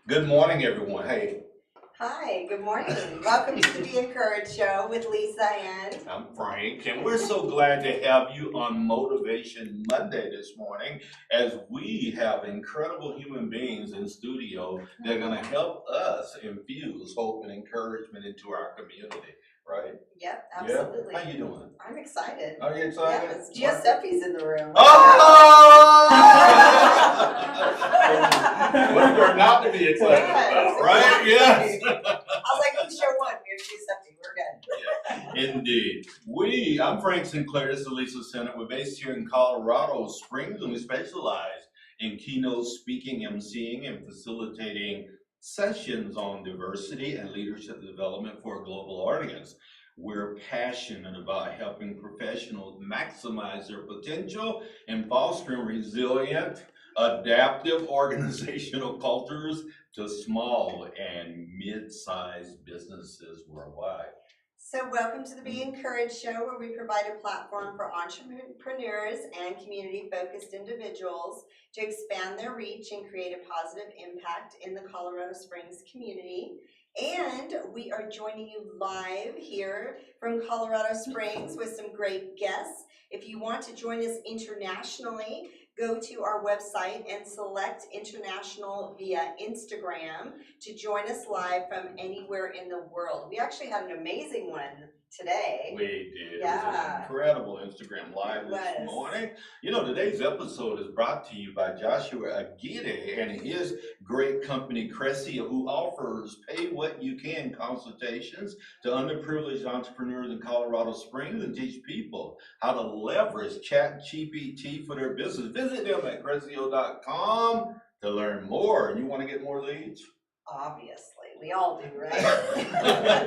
Good morning, everyone. Hey, Hi, good morning. Welcome to the Be Encouraged show with Lisa and I'm Frank, and we're so glad to have you on Motivation Monday this morning as we have incredible human beings in studio that are going to help us infuse hope and encouragement into our community, right? Yep, absolutely. Yeah? How you doing? I'm excited. Are you excited? Yeah, it's Giuseppe's in the room. Oh! What we're not to be excited about, right? Yes. I was like, who's show one? We have Giuseppe. We're good. Indeed. I'm Frank Sinclair. This is Lisa Center. We're based here in Colorado Springs, and we specialize in keynote speaking, emceeing, and facilitating sessions on diversity and leadership development for a global audience. We're passionate about helping professionals maximize their potential and fostering resilient, adaptive organizational cultures to small and mid-sized businesses worldwide. So welcome to the Be Encouraged show, where we provide a platform for entrepreneurs and community-focused individuals to expand their reach and create a positive impact in the Colorado Springs community. And we are joining you live here from Colorado Springs with some great guests. If you want to join us internationally, go to our website and select international via Instagram to join us live from anywhere in the world. We actually had an amazing one today. We did. Yeah. It was an incredible Instagram Live this morning. You know, today's episode is brought to you by Joshua Aguirre and his great company, Cressy, who offers pay what you can consultations to underprivileged entrepreneurs in Colorado Springs and teach people how to leverage ChatGPT for their business. Visit them at cressio.com to learn more. And you want to get more leads? Obviously, we all do, right?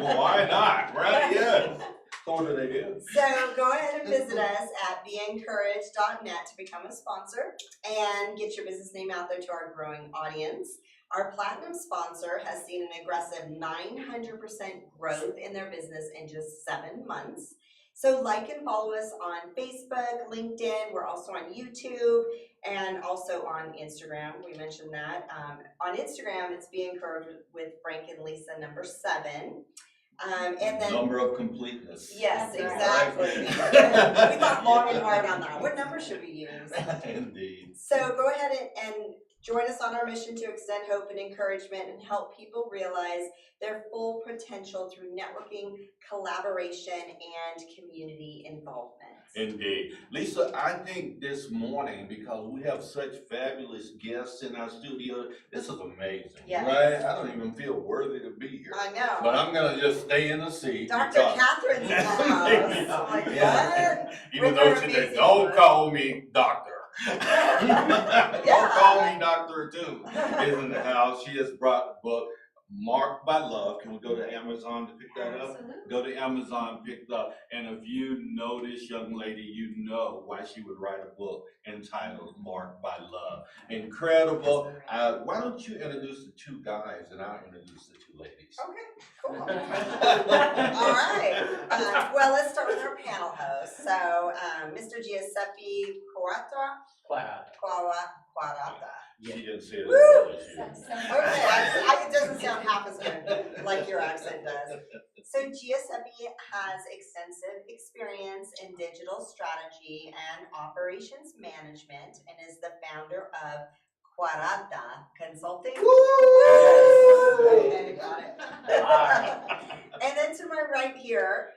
Why not? Right? Yes. So what do they do? So go ahead and visit us at beencouraged.net to become a sponsor and get your business name out there to our growing audience. Our platinum sponsor has seen an aggressive 900% growth in their business in just 7 months. So like and follow us on Facebook, LinkedIn. We're also on YouTube and also on Instagram. We mentioned that. On Instagram, it's Be Encouraged with Frank and Lisa #7. And then number of completeness. Yes, exactly. We thought long and hard on that. What number should we use? Indeed. So go ahead and join us on our mission to extend hope and encouragement and help people realize their full potential through networking, collaboration, and community involvement. Indeed. Lisa, I think this morning, because we have such fabulous guests in our studio, this is amazing, right? I don't even feel worthy to be here. I know. But I'm going to just stay in the seat. Dr. Catherine's in the house. I'm like, what? Even though she said, don't call me doctor. Don't call me Dr. Toon is in the house. She has brought the book Marked by Love. Can we go to Amazon to pick that up? Go to Amazon, pick it up. And if you know this young lady, you know why she would write a book entitled Marked by Love. Incredible. Why don't you introduce the two guys and I'll introduce the two ladies. Okay, cool. All right. Well, let's start with our panel host. So, Mr. Giuseppe Quarata. She didn't say it. Okay, it doesn't sound half as good like your accent does. So Giuseppe has extensive experience in digital strategy and operations management and is the founder of Quarata Consulting. Okay, got it. And then to my right here,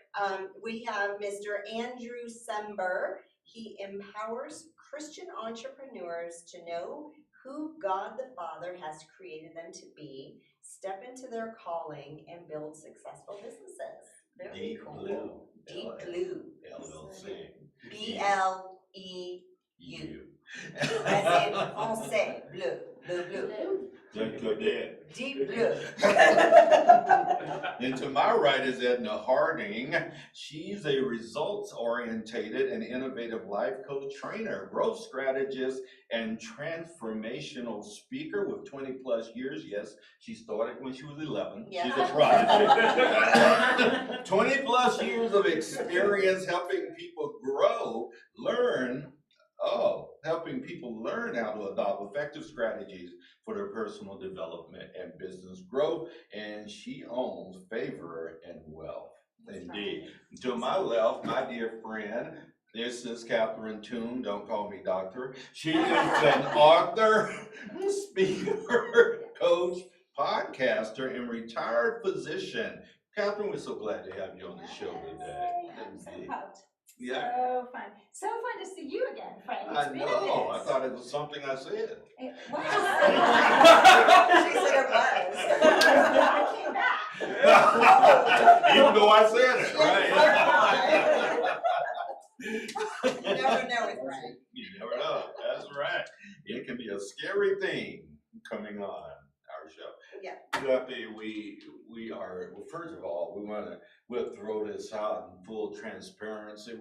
we have Mr. Andrew Sember. He empowers Christian entrepreneurs to know who God the Father has created them to be, step into their calling, and build successful businesses. Very cool. Deep Blue. LLC. BLEU. As in français, bleu. Deep Blue. And to my right is Edna Harding. She's a results-orientated and innovative life coach trainer, growth strategist, and transformational speaker with 20 plus years. Yes, she started when she was 11. Yeah. She's a prodigy. 20 plus years of experience helping people grow, learn, Oh, helping people learn how to adopt effective strategies for their personal development and business growth. And she owns Favor and Wealth. That's Indeed. right. To my left, my dear friend, this is Catherine Toon. Don't call me doctor. She is an author, speaker, coach, podcaster, and retired physician. Catherine, we're so glad to have you on the show today. I'm so Indeed. pumped. Yeah. So fun to see you again, Frank. It's I been a know. I minute. thought it was something I said. It was. She said it was. I came back. Even though I said it, right? You never know with Frank. You never know. That's right. It can be a scary thing coming on our show. Yeah. Giuseppe, we are, well, first of all, we'll throw this out in full transparency.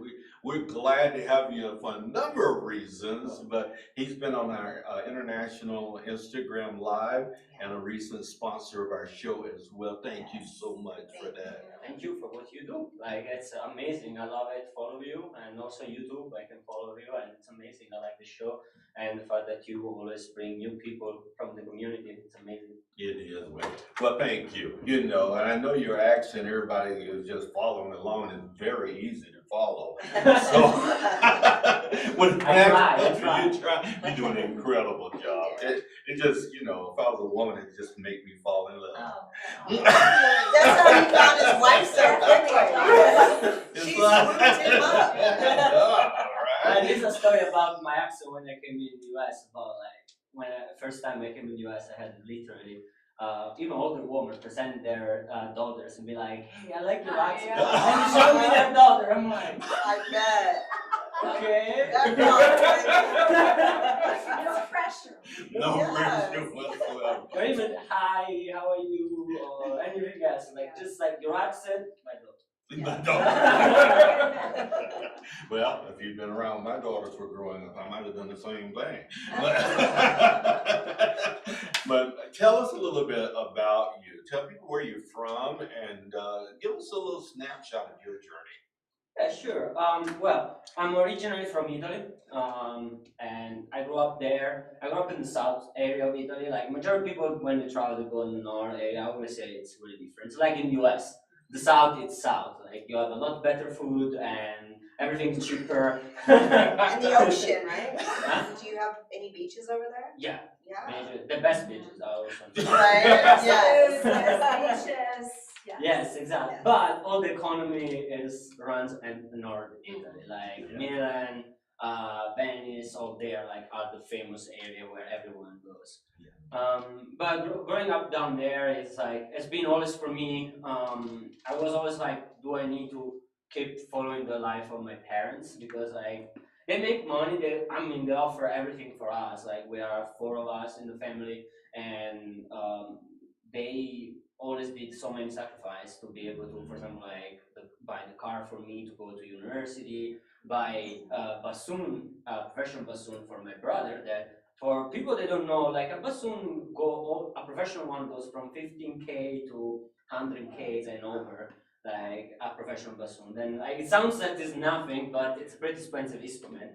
We're glad to have you for a number of reasons, but he's been on our international Instagram Live and a recent sponsor of our show as well. Thank you so much for that. Thank you for what you do. Like, it's amazing. I love it. Follow you, and also YouTube. I can follow you, and it's amazing. I like the show, and the fact that you always bring new people from the community. It's amazing. It is, well, thank you. You know, and I know your accent, everybody is just following along. It's very easy to follow. So, when I try. you're doing an incredible job. It just, you know, if I was a woman, it just make me fall in love. That's how he found his wife so quickly. It's She like- swooped him up. Yeah, right? There's a story about my accent when I came in the US. About like when first time I came in the US, I had literally even older women present their daughters and be like, "Hey, I like your accent," and show me their daughter. I'm like, I bet. okay. No pressure. No Yes. pressure whatsoever. Or even hi, how are you, or anything else. Like just like your accent, my daughter. But well, if you'd been around when my daughters were growing up, I might have done the same thing. But tell us a little bit about you. Tell people where you're from and give us a little snapshot of your journey. Yeah, sure. Well, I'm originally from Italy, and I grew up there. I grew up in the south area of Italy. Like majority of people, when they travel, they go in the north area. I always say it's really different. It's like in the US, the south, it's south. Like you have a lot better food and everything's cheaper. And the ocean, right? Huh? Do you have any beaches over there? Yeah, Yeah. the best beaches are also. Right? Yes. Yes. Beaches. Yes, exactly. Yes. But all the economy runs in North Italy, like Milan, Venice, all there, like are the famous area where everyone goes. But growing up down there, it's been always for me. I was always like, do I need to keep following the life of my parents because like they make money. They offer everything for us. Like we are four of us in the family, and they always did so many sacrifices to be able to, for example, like buy the car for me to go to university, buy professional bassoon for my brother. That for people that don't know, like a bassoon a professional one goes from 15K to 100K and over. Like a professional bassoon. Then like it sounds like it's nothing, but it's a pretty expensive instrument.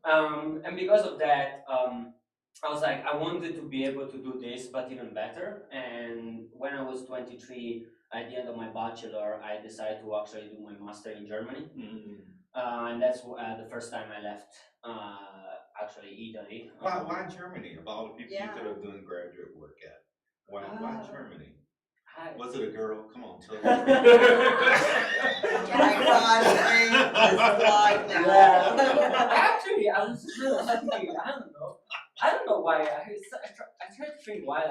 And because of that, I was like, I wanted to be able to do this, but even better. And when I was 23, at the end of my bachelor, I decided to actually do my master in Germany. And that's the first time I left, actually, Italy. Why Germany? Of all the people Yeah. you could have done graduate work at, why Germany? I- Was it a girl? Come on, tell me. Oh my God, Frank, this live now. Yeah. Actually, I was thinking, I don't know why. I tried to think why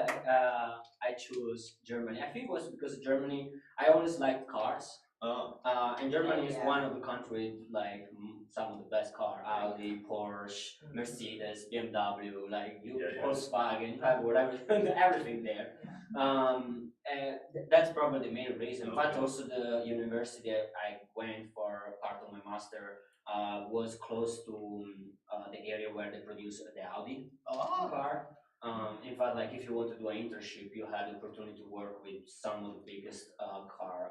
I chose Germany. I think it was because Germany, I always liked cars. And Germany is one of the countries like some of the best car, Audi, Porsche, Mercedes, BMW, like Volkswagen, you have whatever, everything there. And that's probably the main reason. But also the university I went for part of my master was close to the area where they produce the Audi car. In fact, like if you want to do an internship, you had the opportunity to work with some of the biggest car.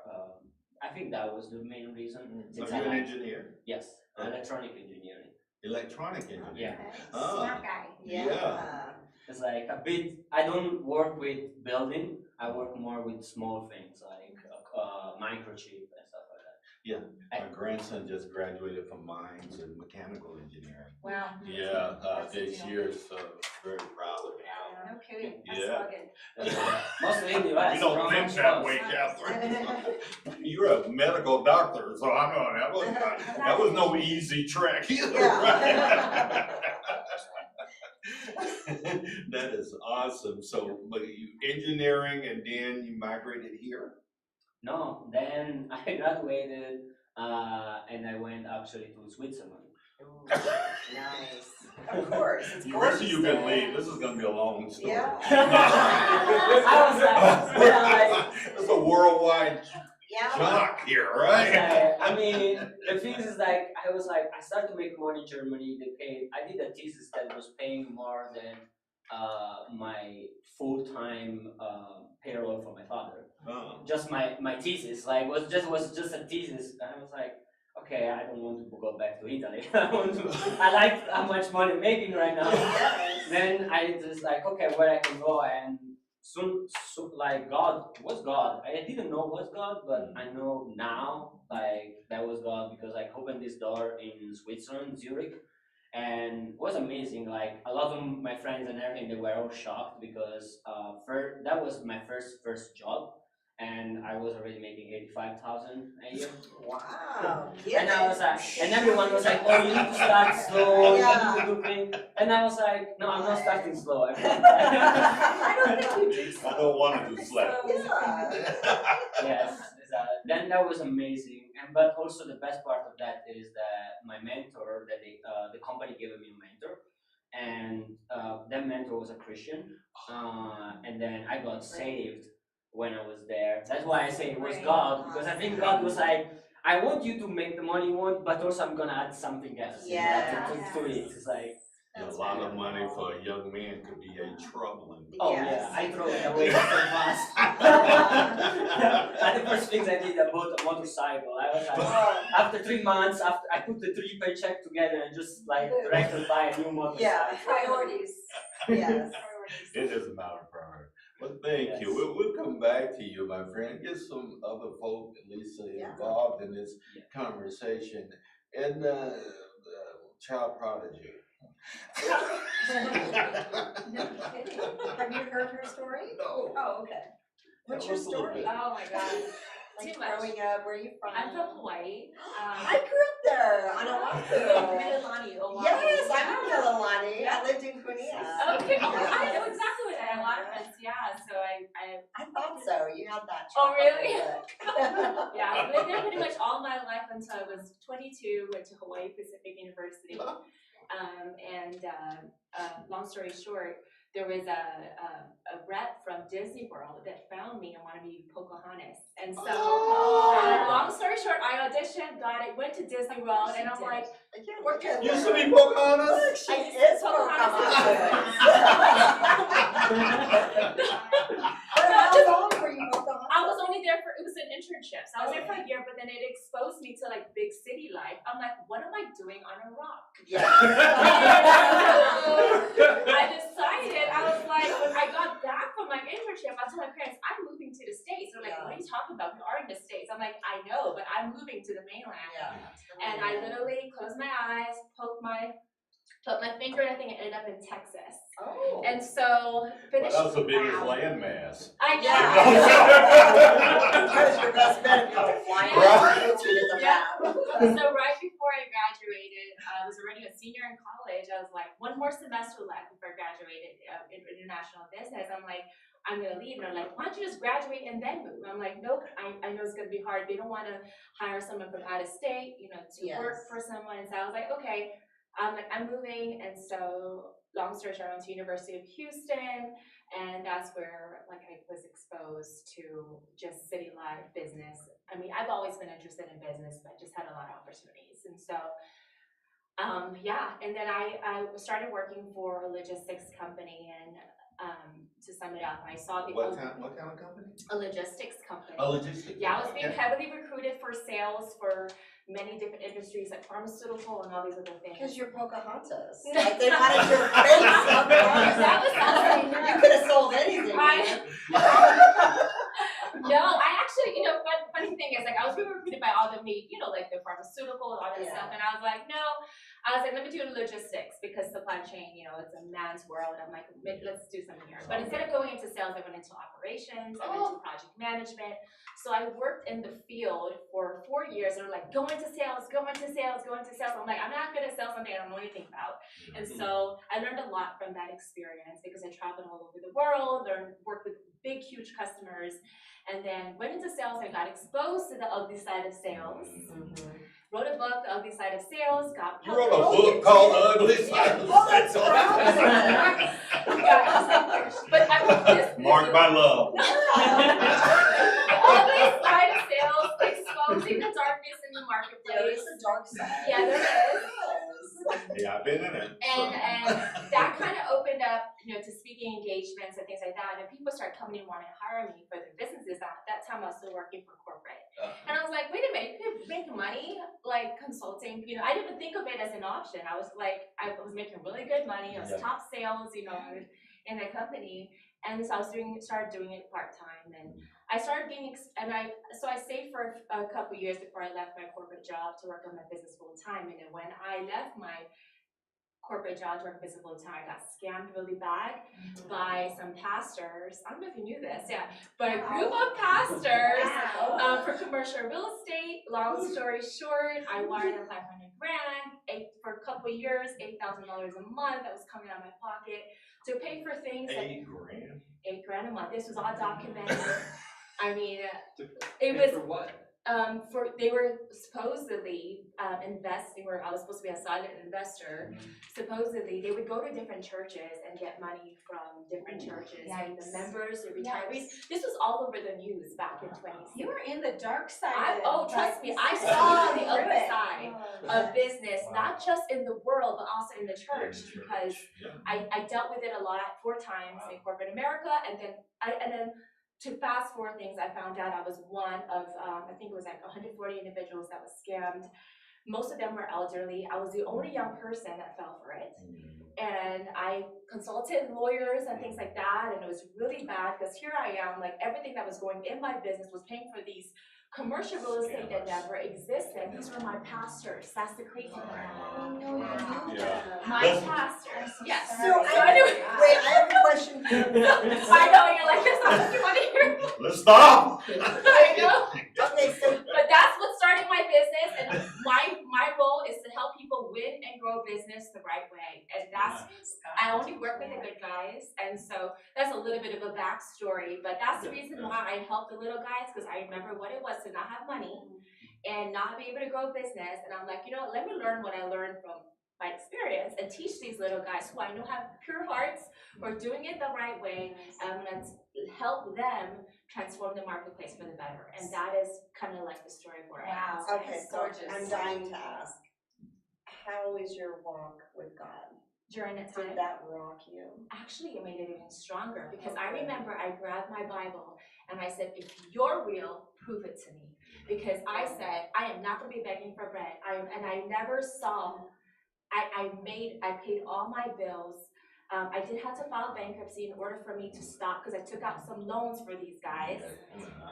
I think that was the main reason. So Since you're I an liked- engineer? Yes, Okay. electronic engineering. Electronic engineer? Yeah. Oh. Smart guy. Yeah. It's like a bit. I don't work with building. I work more with small things like microchip and stuff like that. Yeah, my grandson just graduated from mines and mechanical engineering. Wow. Yeah, That's a this deal. year, so very proud of him. No kidding. That's Yeah. rugged. Mostly in the US. We don't from think most that of way, us. Catherine. You're a medical doctor, so I know that was no easy trek either, right? That is awesome. So, but you engineering and then you migrated here? No, then I graduated and I went actually to Switzerland. Ooh, nice. Of course, it's You wish gorgeous you could there. leave. This is gonna be a long story. Yeah. I was like, It's a worldwide Yeah. shock here, right? I mean, the thing is like, I started to make money in Germany. I did a thesis that was paying more than my full-time payroll for my father. Oh. Just my thesis, like was just a thesis. And I was like, okay, I don't want to go back to Italy. I like how much money I'm making right now. Yes. Then I just like, okay, where I can go, and soon like God was God. I didn't know was God, but I know now like that was God because I opened this door in Switzerland, Zurich, and it was amazing. Like a lot of my friends and everything, they were all shocked because that was my first job, and I was already making 85,000 a year. Wow. And I was like, and everyone was like, oh, you need to start slow, Yeah. you need to do things. And I was like, no, I'm not starting slow. I don't think you do. I don't want to do slack. Yeah. Yes, then that was amazing. And but also the best part of that is that my mentor, that the company gave me a mentor, and that mentor was a Christian, and then I got saved when I was there. That's why I say it was God, because I think God was like, I want you to make the money you want, but also I'm gonna add something else to it. It's like, A lot of money for a young man could be a troubling. oh Yes. yeah, I throw it away so fast. And the first things I did, I bought a motorcycle. I was like, after 3 months, after I put the 3 paycheck together and just like directly buy a new motorcycle. Yeah. Priorities. Yes. Priorities. It is a matter of priority. But thank you. Yes. We'll come back to you, my friend. Get some other folk, Lisa, Yeah. involved in this conversation. And child prodigy. No kidding. Have you heard her story? No. Oh, okay. What's Tell your us a little story? bit. Oh my god. Like Too much. growing up, where are you from? I'm from Hawaii. I grew up there on Oahu. Mililani, Oahu. Yes, I'm from Mililani. I lived in Kunia. Okay, oh, Yeah. I know exactly what I have a lot of friends, yeah. So I thought so. You had that. Oh, tropical really? look. yeah, I lived there pretty much all my life until I was 22, went to Hawaii Pacific University. Long story short, there was a rep from Disney World that found me and wanted me to be Pocahontas. And so, long story short, I auditioned, got it, went to Disney World, and I'm like, Yeah, look at You her. used to be Pocahontas? Look, she is Pocahontas. But how long were you Pocahontas? I was only there for, it was an internship. So I was there for a year, but then it exposed me to like big city life. I'm like, what am I doing on a rock? Yeah. I decided, I was like, when I got back from my internship, I told my parents, I'm moving to the States. They're like, what are you talking about? We are in the States. I'm like, I know, but I'm moving to the mainland. Yeah. And I literally closed my eyes, put my finger in, I think it ended up in Texas. Oh. And so, Well, finished. that's the biggest wow. landmass. I Yeah. know. That's your best bet if you want to fly Yeah. out to the Yeah. map. So right before I graduated, I was already a senior in college. I was like, one more semester left before I graduated in international business. I'm like, I'm gonna leave. And I'm like, why don't you just graduate and then move? I'm like, nope, I know it's gonna be hard. They don't wanna hire someone from out of state, to work for someone. And so I was like, okay, I'm moving. And so long story short, I went to University of Houston, and that's where like I was exposed to just city life, business. I mean, I've always been interested in business, but just had a lot of opportunities. And so, and then I started working for a logistics company, and to sum it up. I saw the What kind of company? a logistics company. A logistics. Yeah, I was being Okay. heavily recruited for sales for many different industries like pharmaceutical and all these other things. Because you're Pocahontas. Like they wanted your face on the front. That was awesome. You could have sold anything. I- No, I actually, funny thing is, like, I was being recruited by all the like the pharmaceutical and all that Yeah. stuff, and I was like, no. I was like, let me do logistics because supply chain, it's a man's world. I'm like, let's do something here. But instead of going into sales, I went into operations, I went into project management. So I worked in the field for 4 years. They're like, go into sales, go into sales, go into sales. I'm like, I'm not gonna sell something I don't know anything about. And so I learned a lot from that experience because I traveled all over the world, worked with big, huge customers, and then went into sales. I got exposed to the ugly side of sales. Wrote a book, The Ugly Side of Sales, got You wrote a published. book called The Ugly Side of Oh, that's Sales. But I wrote this. Marked by love. The Ugly Side of Sales, exposing the darkness in the There marketplace. is a dark side. Yeah, there is. Yeah, I've been in it. And that kind of opened up, to speaking engagements and things like that. And people started coming in wanting to hire me for their businesses. At that time, I was still working for corporate. And I was like, wait a minute, you could make money like consulting. I didn't even think of it as an option. I was like, I was making really good money. I was top sales, in the company. And so I started doing it part-time. And I started so I stayed for a couple years before I left my corporate job to work on my business full-time. And then when I left my corporate job to work business full-time, I got scammed really bad by some pastors. I don't know if you knew this, but a group of pastors for commercial real estate. Long story short, I wired them $500,000 for a couple of years, $8,000 a month that was coming out of my pocket to pay for things. $8 grand. $8 grand a month. This was all documented. I mean, it Pay was. for what? They were supposedly investing, or I was supposed to be a silent investor. Supposedly, they would go to different churches and get money from different churches, and the members, the retirees. This was all over the news back in 2016. You were in the dark side. Trust me, I saw the other side of business, not just in the world, but also in the church, because I dealt with it a lot 4 times in corporate America, and then to fast forward things, I found out I was one of, I think it was like 140 individuals that was scammed. Most of them were elderly. I was the only young person that fell for it. And I consulted lawyers and things like that, and it was really bad because here I am, like everything that was going in my business was paying for these commercial real estate that never existed. These were my pastors. That's the crazy part. My pastors. Yes. So anyway, wait, I have a question. I know you're like, that's not what you want to hear. Let's stop. I know. Okay, so But that's what started my business, and my role is to help people win and grow business the right way. And I only work with the good guys, and so that's a little bit of a backstory. But that's the reason why I help the little guys, because I remember what it was to not have money and not be able to grow business. And I'm like, let me learn what I learned from my experience and teach these little guys who I know have pure hearts, who are doing it the right way, and I'm gonna help them transform the marketplace for the better. And that is kind of like the story for it. Wow. okay, so Gorgeous. I'm dying to ask, how is your walk with God? During that time, Did that rock you? actually, it made it even stronger because I remember I grabbed my Bible and I said, if you're real, prove it to me. Because I said, I am not going to be begging for bread. I never saw, I paid all my bills. I did have to file bankruptcy in order for me to stop because I took out some loans for these guys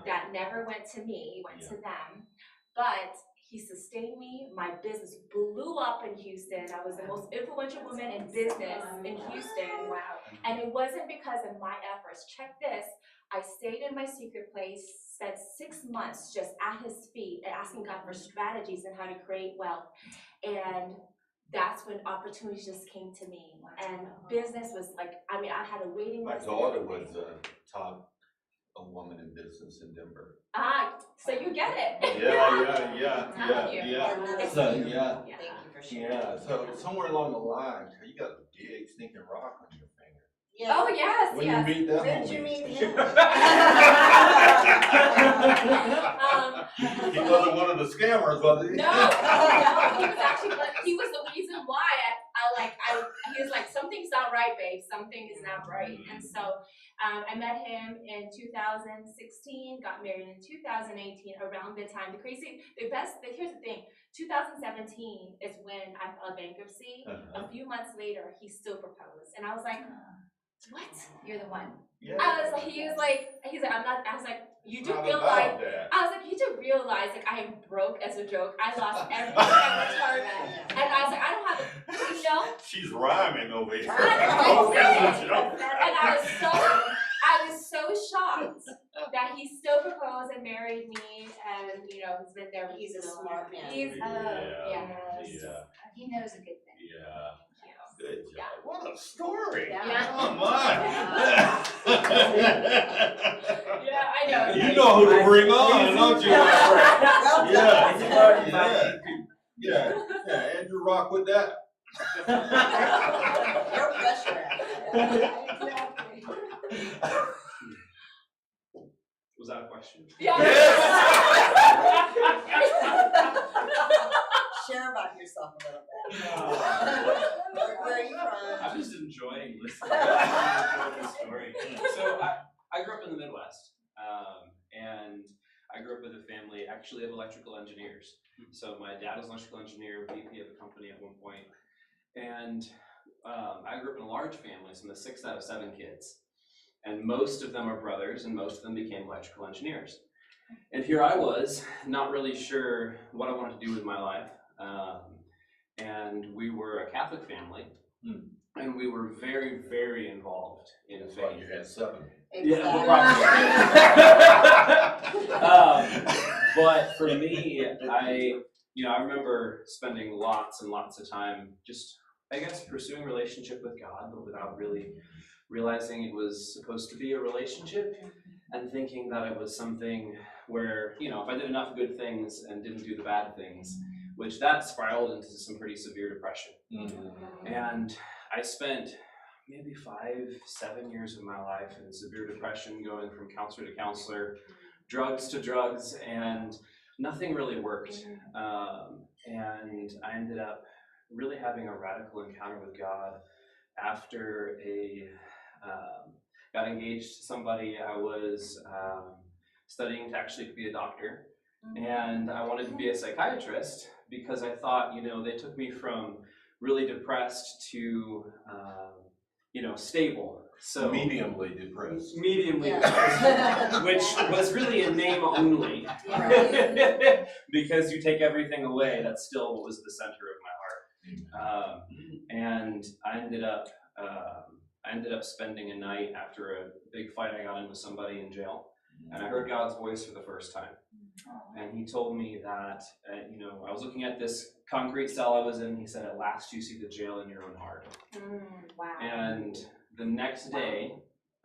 that never went to me, went to them. But he sustained me. My business blew up in Houston. I was the most influential woman in business in Houston. Wow. And it wasn't because of my efforts. Check this. I stayed in my secret place, spent 6 months just at his feet and asking God for strategies and how to create wealth. And that's when opportunities just came to me. And business was like, I had a waiting My list. daughter was top a woman in business in Denver. So you get it. Yeah. So Thank yeah. you for sharing. Yeah, so somewhere along the line, you got a big stinking rock on your finger. Yeah. Oh yes, When yes. you meet that Where did you homie. meet him? He wasn't one of the scammers, was he? No, he was actually, but he was the reason why I like, he was like, something's not right, babe. Something is not right. And so I met him in 2016, got married in 2018, around the time. Here's the thing, 2017 is when I filed bankruptcy. A few months later, he still proposed. And I was like, what? You're the one. Yeah. He's like, I'm not, I was like, you It's do not realize, about that. I was like, you do realize, like, I am broke as a joke. I lost everything I worked hard at. And I was like, I don't have a, you know? She's rhyming over here. And I was so shocked that he still proposed and married me, and you know, he's been there. He's a smart man. He's Yeah. He knows a good thing. Yeah. Good job. What a story. Yeah. Come on. Yeah, I know. You know who to bring on, don't you? Well done. Yeah. Andrew, rock with that. No pressure at Exactly. Was that a question? Yeah. Share about yourself a little bit. Where are you from? I'm just enjoying listening to the story. So I grew up in the Midwest, and I grew up with a family actually of electrical engineers. So my dad was an electrical engineer, VP of a company at one point, and I grew up in a large family, so I'm the 6th out of 7 kids. And most of them are brothers, and most of them became electrical engineers. And here I was, not really sure what I wanted to do with my life. And we were a Catholic family, and we were very, very involved in That's faith. why you had 7. Yeah, but for me, I remember spending lots and lots of time just, I guess, pursuing a relationship with God, but without really realizing it was supposed to be a relationship, and thinking that it was something where, if I did enough good things and didn't do the bad things, which that spiraled into some pretty severe depression. And I spent maybe 5-7 years of my life in severe depression, going from counselor to counselor, drugs to drugs, and nothing really worked. And I ended up really having a radical encounter with God after got engaged to somebody. I was studying to actually be a doctor, and I wanted to be a psychiatrist because I thought, they took me from really depressed to, stable. So Mediumly depressed. Depressed, which was really a name only. Because you take everything away, that's still what was the center of my heart. And I ended up spending a night after a big fight I got in with somebody in jail, and I heard God's voice for the first time. And he told me that, I was looking at this concrete cell I was in. He said, "At last you see the jail in your own heart." Wow. And the next day,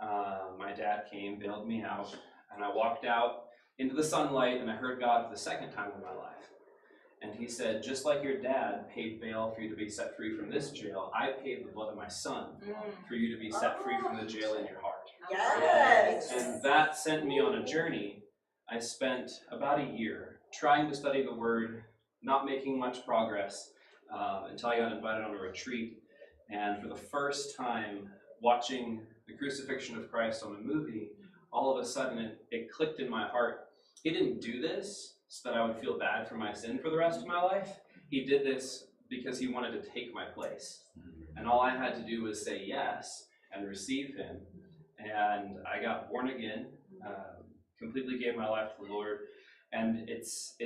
my dad came, bailed me out, and I walked out into the sunlight, and I heard God for the second time in my life. And he said, "Just like your dad paid bail for you to be set free from this jail, I paid the blood of my son for you to be set free from the jail in your heart." Yes. And that sent me on a journey. I spent about a year trying to study the Word, not making much progress, until I got invited on a retreat. And for the first time, watching the crucifixion of Christ on a movie, all of a sudden it clicked in my heart. He didn't do this so that I would feel bad for my sin for the rest of my life. He did this because he wanted to take my place. And all I had to do was say yes and receive him. And I got born again, completely gave my life to the Lord. And it's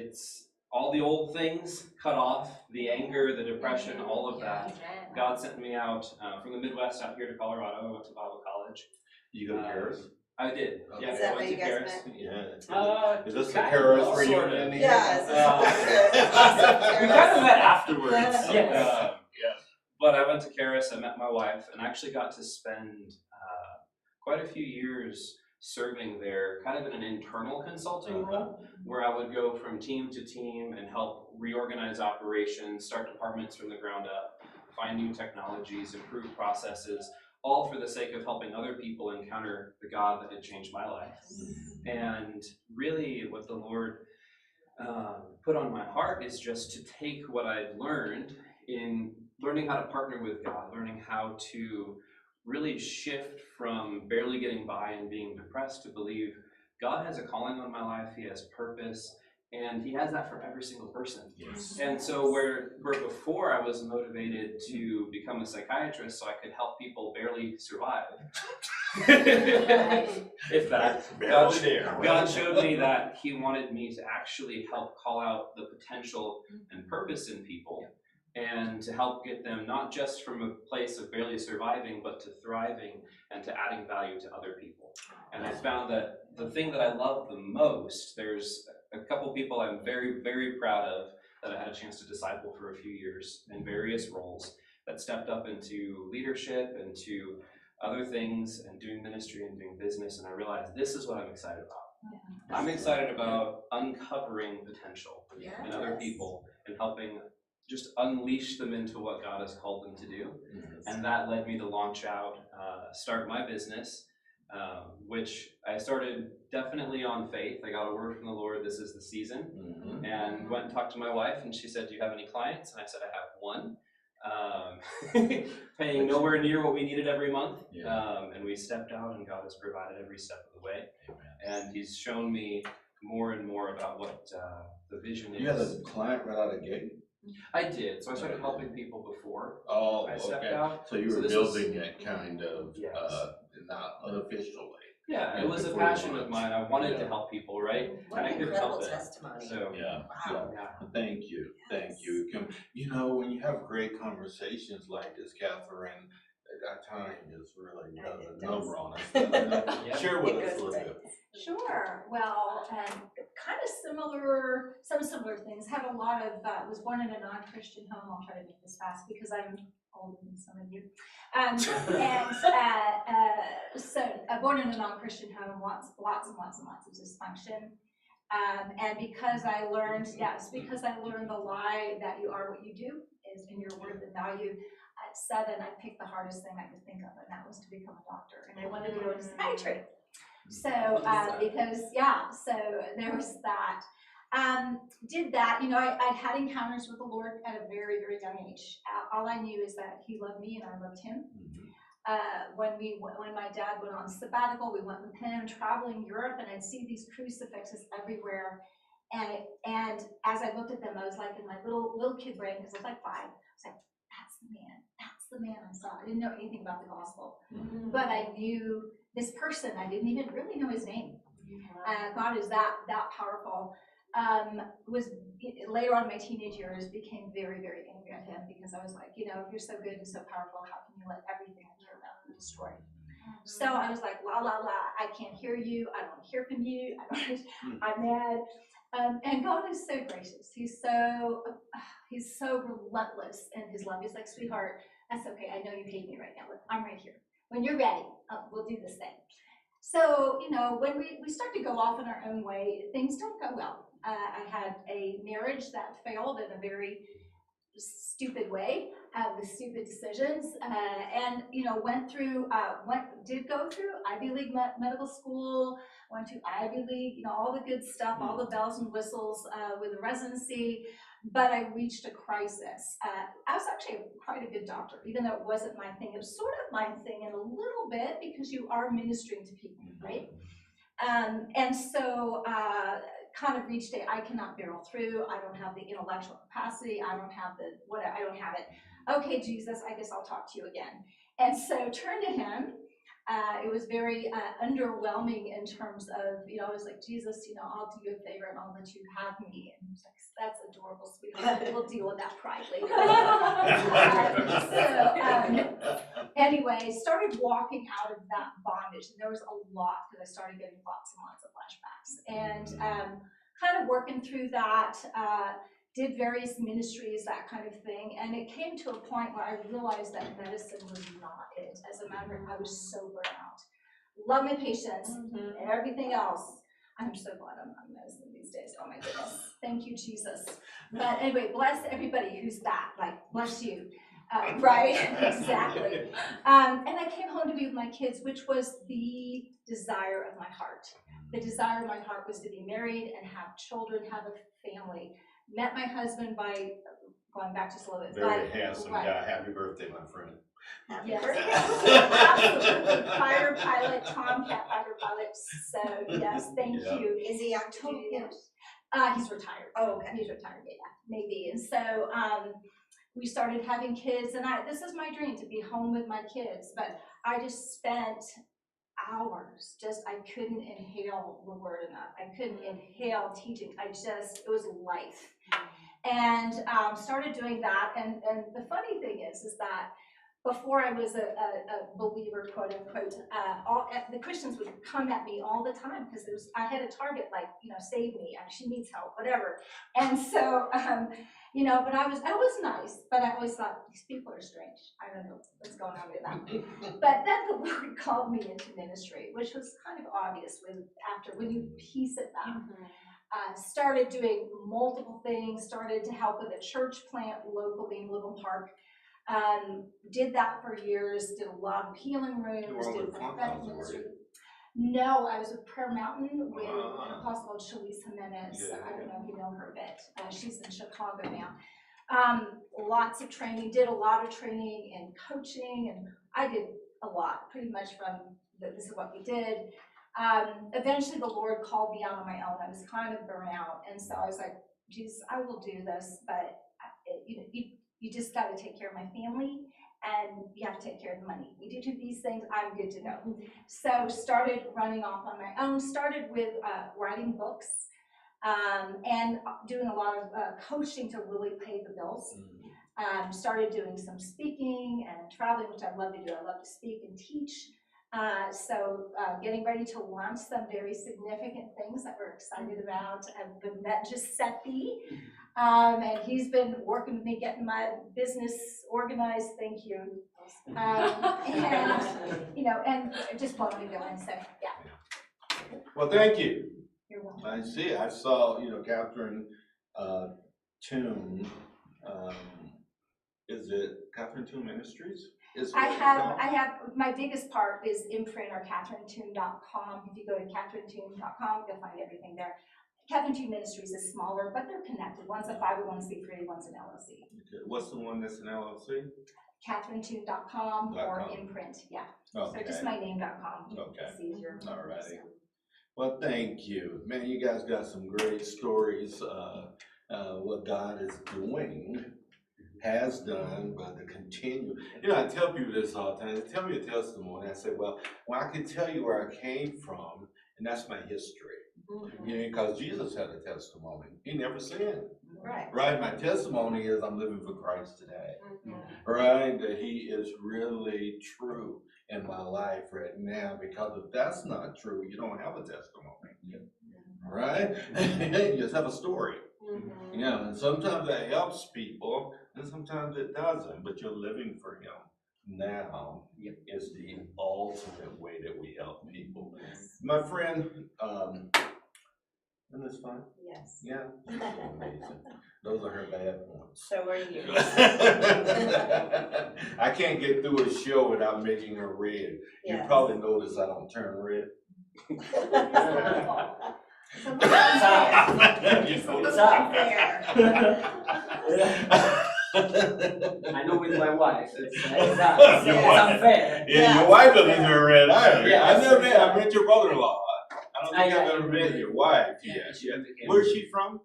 all the old things cut off, the anger, the depression, all of that. God sent me out from the Midwest out here to Colorado. I went to Bible college. You go to Karis? I did. Okay. Yeah, Is that I went where to you guys Karis. met? Yeah. Is this the kind of, Karis sort reunion? of. here? Yes. We kind of met afterwards. Yeah. But I went to Karis, I met my wife, and I actually got to spend quite a few years serving there, kind of in an internal consulting role, where I would go from team to team and help reorganize operations, start departments from the ground up, find new technologies, improve processes, all for the sake of helping other people encounter the God that had changed my life. And really what the Lord put on my heart is just to take what I'd learned in learning how to partner with God, learning how to really shift from barely getting by and being depressed to believe God has a calling on my life, He has purpose, and He has that for every single person. Yes. And so where before I was motivated to become a psychiatrist so I could help people barely survive, if that, Barely there. God showed me that He wanted me to actually help call out the potential and purpose in people, and to help get them not just from a place of barely surviving, but to thriving and to adding value to other people. And I found that the thing that I love the most, there's a couple people I'm very, very proud of that I had a chance to disciple for a few years in various roles, that stepped up into leadership and to other things and doing ministry and doing business, and I realized this is what I'm excited about. I'm excited about uncovering potential in other people and helping just unleash them into what God has called them to do. And that led me to launch out, start my business, which I started definitely on faith. I got a word from the Lord, this is the season, and went and talked to my wife, and she said, do you have any clients? And I said, I have one. Paying nowhere near what we needed every month, and we stepped out, and God has provided every step of the way. And He's shown me more and more about what the vision is. You had a client right out of the gate? I did. So I started helping people before Oh, I stepped okay. out. So you were building that kind of, Yes. not unofficially. Yeah, it was a passion of mine. I wanted to help people, right? What And I an couldn't incredible help it. testimony. So Yeah. Wow. yeah. Thank you. Thank you. You know, when you have great conversations like this, Catherine, that time is really does a It number does. on us. Share with us a little bit. Sure. Well, kind of similar, some similar things. Had a lot of, was born in a non-Christian home. I'll try to make this fast because I'm older than some of you. So born in a non-Christian home, lots and lots of dysfunction. And because I learned, because I learned the lie that you are what you do is in your worth and value. At 7, I picked the hardest thing I could think of, and that was to become a doctor. And I wanted to go into psychiatry. So, so there was that. Did that, you know, I'd had encounters with the Lord at a very, very young age. All I knew is that He loved me and I loved Him. When my dad went on sabbatical, we went with him traveling Europe, and I'd see these crucifixes everywhere. And as I looked at them, I was like in my little kid brain, because I was like 5, I was like, that's the man I saw. I didn't know anything about the gospel, but I knew this person. I didn't even really know his name. God is that powerful. Was later on in my teenage years became very, very angry at Him, because I was like, you know, if you're so good and so powerful, how can you let everything I care about be destroyed? So I was like, la la la, I can't hear you. I don't hear from you. I'm mad. And God is so gracious. He's so relentless in His love. He's like, sweetheart, that's okay. I know you hate me right now, but I'm right here. When you're ready, we'll do this thing. So, you know, when we start to go off in our own way, things don't go well. I had a marriage that failed in a very stupid way, with stupid decisions, and, you know, did go through Ivy League medical school, went to Ivy League, you know, all the good stuff, all the bells and whistles, with residency, but I reached a crisis. I was actually quite a good doctor, even though it wasn't my thing. It was sort of my thing in a little bit, because you are ministering to people, right? And so kind of reached I cannot barrel through. I don't have the intellectual capacity. I don't have it. Okay, Jesus, I guess I'll talk to you again. And so turned to Him. It was very underwhelming in terms of, you know, I was like, Jesus, you know, I'll do you a favor and I'll let you have me. And He was like, that's adorable, sweetheart. We'll deal with that pride later. Anyway, started walking out of that bondage. And there was a lot, because I started getting lots and lots of flashbacks. And kind of working through that, did various ministries, that kind of thing. And it came to a point where I realized that medicine was not it. As a matter of fact, I was so burnt out. Love my patients, everything else. I'm so glad I'm on medicine these days. Oh my goodness. Thank you, Jesus. But anyway, bless everybody who's that. Like, bless you. Right? Exactly. And I came home to be with my kids, which was the desire of my heart. The desire of my heart was to be married and have children, have a family. Met my husband by going back just a little bit. Very but, handsome right. guy. Happy birthday, my friend. Happy Yes. birthday. Absolutely. Fighter pilot, Tomcat fighter pilot. So yes, thank Yeah. you. Is he active duty now? He's retired. Oh, okay. He's retired, yeah, maybe. And so we started having kids, and this is my dream, to be home with my kids. But I just spent hours, I couldn't inhale the word enough. I couldn't inhale teaching. It was life. And started doing that. And the funny thing is that before I was a believer, quote unquote, the Christians would come at me all the time because I had a target like, save me, she needs help, whatever. And so, but I was nice, but I always thought these people are strange. I don't know what's going on with them. But then the Lord called me into ministry, which was kind of obvious when you piece it back. Started doing multiple things, started to help with a church plant locally in Little Park. Did that for years, did a lot of healing rooms, You were did with Farm prophetic House, were ministry. you? No, I was with Prayer Mountain with an Ah. apostle called Shalise Jimenez. Yeah. I don't know if you know her, but she's in Chicago now. Lots of training, did a lot of training and coaching, and I did a lot, pretty much from this is what we did. Eventually the Lord called me out on my own. I was kind of burnt out, and so I was like, Jesus, I will do this, but you just got to take care of my family, and you have to take care of the money. You do these things, I'm good to go. So started running off on my own, started with writing books, and doing a lot of coaching to really pay the bills. Started doing some speaking and traveling, which I love to do. I love to speak and teach. So getting ready to launch some very significant things that we're excited about. I've met Giuseppe, and he's been working with me, getting my business organized. Thank you. And just blowing me going. So yeah. Well, thank you. You're welcome. I see. I saw, Catherine Toon. Is it Catherine Toon Ministries? I have my biggest part is imprint or CatherineToon.com. If you go to CatherineToon.com, you'll find everything there. Catherine Toon Ministries is smaller, but they're connected. One's a 501c3, one's an LLC. Okay. What's the one that's an LLC? CatherineToon.com or imprint, yeah. Okay. So just my name.com. Okay. It's easier. All righty. Well, thank you. Man, you guys got some great stories, what God is doing, has done, but to continue. I tell people this all the time. They tell me a testimony. I say, well, I can tell you where I came from, and that's my history. Because Jesus had a testimony. He never sinned. Right? My testimony is I'm living for Christ today. Right? That He is really true in my life right now. Because if that's not true, you don't have a testimony. Right? You just have a story. And sometimes that helps people, and sometimes it doesn't, but you're living for Him now is the ultimate way that we help people. My friend, isn't this fun? Yes. Yeah, she's so amazing. Those are her bad points. So are you. I can't get through a show without making her red. You Yes. probably notice I don't turn red. It's I know with my wife, it's unfair. Yeah, your wife doesn't turn red either. Yes. I met your brother-in-law. I don't think I've ever met your wife yet. Where's she from?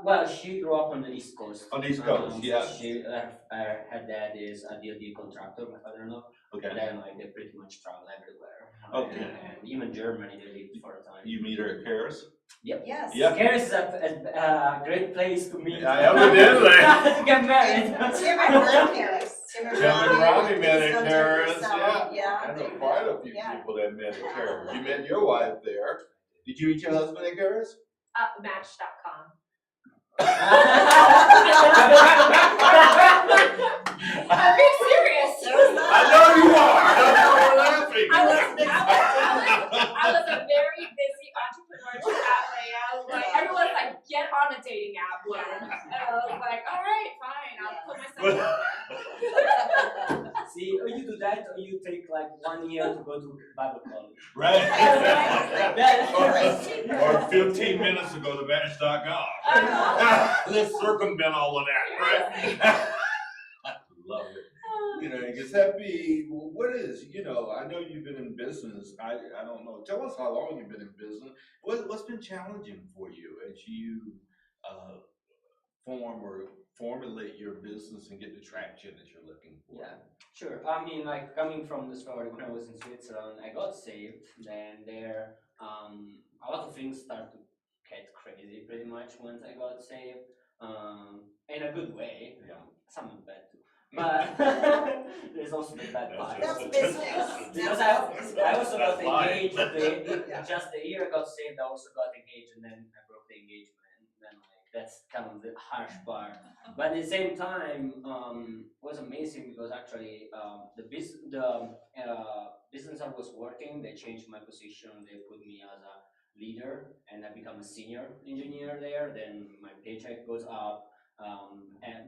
Well, she grew up on the East Coast. On the East Coast, yeah. She, her dad is a DoD contractor, my father-in-law. Okay. And then they pretty much travel everywhere. Okay. And even Germany, they lived for a time. You meet her at Paris? Yep. Yes. Yep. Paris is a great place to meet. Evidently. To get married. Tim and Ron Paris. Tim and Ronnie met at Still Paris, doing so, yeah. I know quite a few people that met at Paris. You met your wife there. Did you meet your husband at Paris? Match.com. I'm being serious. I know you are. That's why we're laughing. I was a very busy entrepreneurship athlete. I was like, everyone's like, get on a dating app. And I was like, all right, fine, I'll put myself out there. See, you do that. that or you take like 1 year to go to Bible college. Right. That- Or 15 minutes ago to Vanish.com. Let's circumvent all of that, right? Love it. You know, Giuseppe, what is, you know, I know you've been in business. I don't know. Tell us how long you've been in business. What's been challenging for you as you form or formulate your business and get the traction that you're looking for? Yeah, sure. I mean, like coming from the story when I was in Switzerland, I got saved. Then there, a lot of things start to get crazy pretty much once I got saved. In a good way. Yeah. Some are bad too. But there's also the bad part. That's business. Because That's I also got That's life. engaged. Yeah. Just the year I got saved, I also got engaged, and then I broke the engagement. And then like that's kind of the harsh part. But at the same time, it was amazing because actually the business I was working, they changed my position. They put me as a leader, and I become a senior engineer there. Then my paycheck goes up.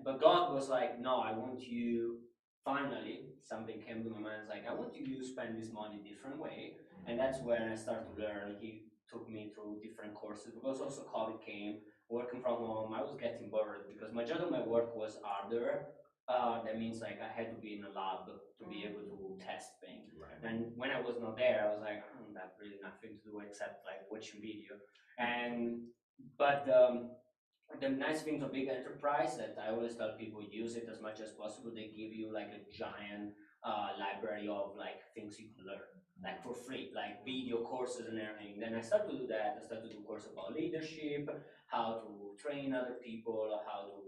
But God was like, no, I want you. Finally, something came to my mind. It's like, I want you to spend this money different way, and that's when I started to learn. He took me through different courses because also COVID came. Working from home, I was getting bored because majority of my work was harder. That means like I had to be in a lab to be able to test things. Right. And when I was not there, I was like, I don't have really nothing to do except like watching video. But the nice thing to big enterprise that I always tell people use it as much as possible. They give you like a giant library of like things you can learn, like for free, like video courses and everything. Then I started to do that. I started to do course about leadership, how to train other people, how to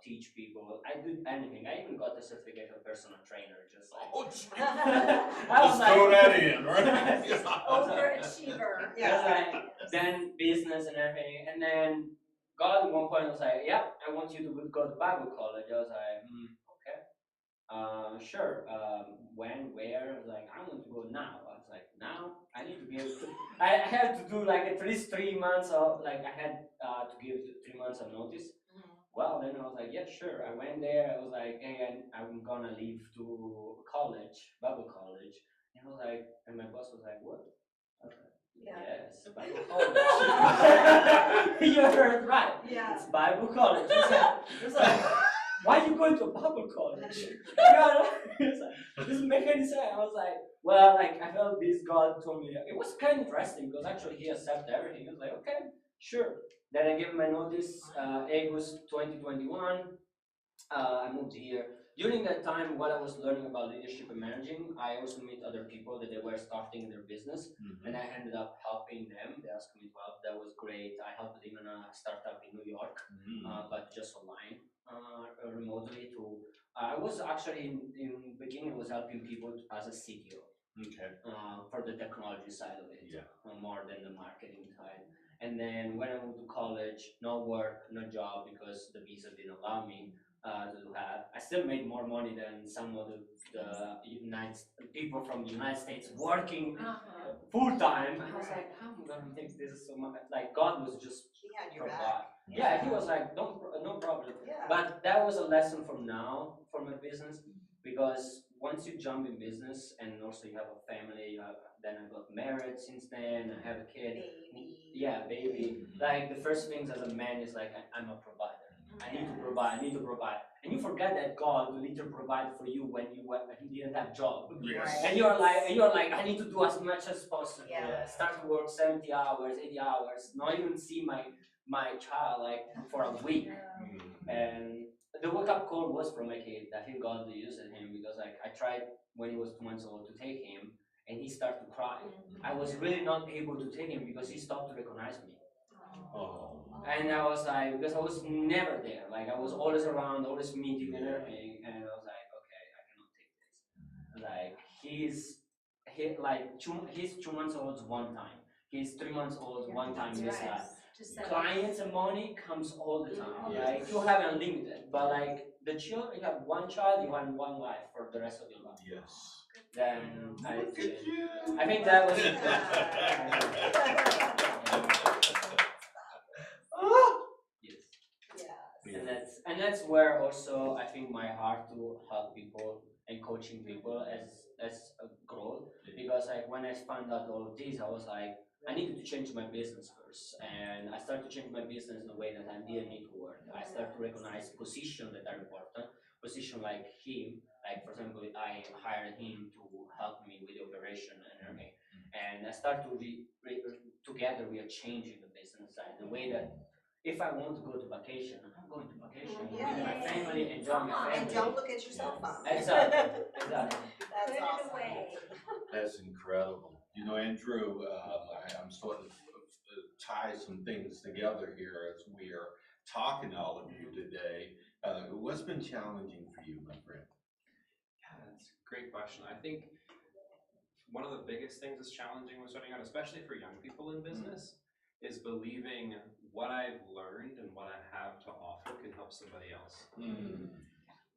teach people. I did anything. I even got the certificate of personal trainer. Just like I was Let's throw like, that in, right? Overachiever. Yeah. like, then business and everything, and then God at one point was like, "Yeah, I want you to go to Bible college." I was like, "Okay, sure. When, where?" I was like, "I want to go now." I was like, "Now I need to give. I had to do like at least 3 months of like I had to give 3 months of notice." Well, then I was like, "Yeah, sure." I went there. I was like, "Hey, I'm gonna leave to college, Bible college." And I was like, and my boss was like, "What?" I was like, Yeah. yes, Bible college. You heard right. Yeah. It's Bible college. It's like, why are you going to Bible college? It's like, doesn't make any sense. I was like, well, like I felt this God told me. It was kind of interesting because actually he accepted everything. I was like, okay, sure. Then I gave my notice. August 2021. I moved here. During that time, while I was learning about leadership and managing, I also met other people that they were starting their business, and I ended up helping them. They asked me to help. That was great. I helped them in a startup in New York, but just online, remotely. I was actually in the beginning, I was helping people as a CTO. Okay. For the technology side of it, Yeah. more than the marketing side. And then when I moved to college, no work, no job because the visa didn't allow me to have. I still made more money than some of the people from the United States working full time. I was like, how am I gonna make this so much? Like God was just He had your provide. back. Yeah, he was like, no problem. Yeah. But that was a lesson from now for my business because once you jump in business and also you have a family, then I got married since then. I have a kid. Baby. Yeah, baby. Like the first things as a man is like I'm a provider. I need to provide. I need to provide. And you forget that God will need to provide for you when you didn't have job. Yes. And you're like, I need to do as much as possible. Yeah. Start to work 70 hours, 80 hours, not even see my child like for a week. And the wake up call was from my kid. I think God used him because like I tried when he was 2 months old to take him and he started to cry. I was really not able to take him because he stopped to recognize me. Oh. And I was like, because I was never there. Like I was always around, always meeting and everything. And I was like, okay, I cannot take this. Like he's 2 months old one time. He's 3 months old one time in this life. Clients and money comes all the time. Yes. Like you have unlimited, but like the children, you have one child, you have one life for the rest of your life. Yes. Then Look at you. I think that was it. Yes. Yes. And that's where also I think my heart to help people and coaching people as a goal, because like when I found out all of this, I was like, I needed to change my business first, and I started to change my business in a way that I didn't need to work. I started to recognize positions that are important, position like him, like for example, I hired him to help me with the operation and everything, and I started to together we are changing the business side, the way that if I want to go to vacation, I'm going to vacation with my family, enjoy my family. And don't look at your cell phone. Exactly, exactly. That's Put it awesome. away. That's incredible. You know, Andrew, I'm starting to tie some things together here as we are talking to all of you today. What's been challenging for you, my friend? Yeah, that's a great question. I think one of the biggest things that's challenging when starting out, especially for young people in business, is believing what I've learned and what I have to offer can help somebody else.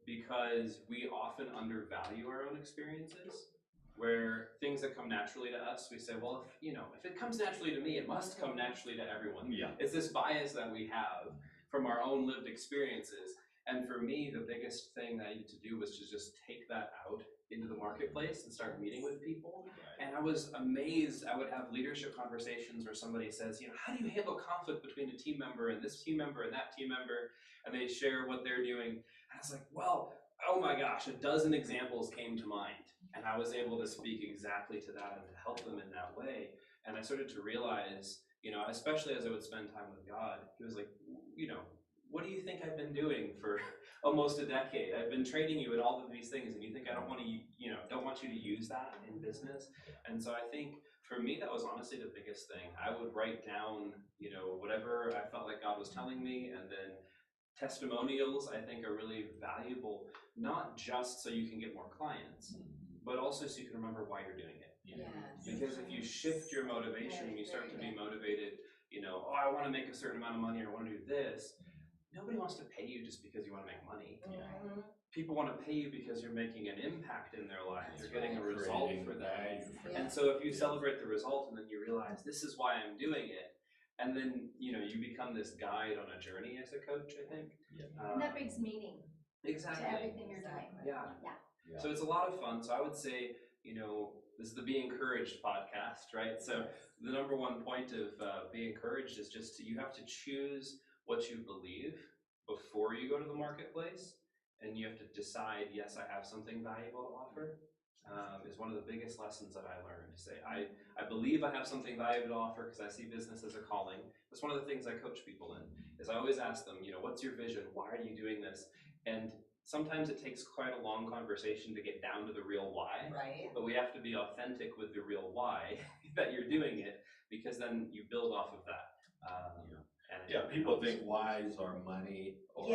Because we often undervalue our own experiences, where things that come naturally to us, we say, well, if it comes naturally to me, it must come naturally to everyone. Yeah. It's this bias that we have from our own lived experiences. And for me, the biggest thing that I needed to do was to just take that out into the marketplace and start meeting with people. And I was amazed. I would have leadership conversations where somebody says, how do you handle conflict between a team member and this team member and that team member? And they share what they're doing. And I was like, well, oh my gosh, a dozen examples came to mind. And I was able to speak exactly to that and to help them in that way. And I started to realize, especially as I would spend time with God, he was like, what do you think I've been doing for almost a decade? I've been training you in all of these things, and you think I don't want you to use that in business? And so I think for me, that was honestly the biggest thing. I would write down, whatever I felt like God was telling me, and then testimonials I think are really valuable, not just so you can get more clients, but also so you can remember why you're doing it. Yes. Because if you shift your motivation and you start to be motivated, I want to make a certain amount of money or I want to do this, nobody wants to pay you just because you want to make money. People want to pay you because you're making an impact in their lives. You're getting a result for them. And so if you celebrate the result and then you realize this is why I'm doing it, and then you become this guide on a journey as a coach, I think. And that brings meaning Exactly. to everything you're doing. Yeah. So it's a lot of fun. So I would say, this is the Be Encouraged podcast, right? So the number one point of Be Encouraged is just you have to choose what you believe before you go to the marketplace, and you have to decide, yes, I have something valuable to offer. Is one of the biggest lessons that I learned. To say, I believe I have something valuable to offer because I see business as a calling. That's one of the things I coach people in, is I always ask them, what's your vision? Why are you doing this? And sometimes it takes quite a long conversation to get down to the real why. Right. But we have to be authentic with the real why that you're doing it, because then you build off of that. People think whys are money or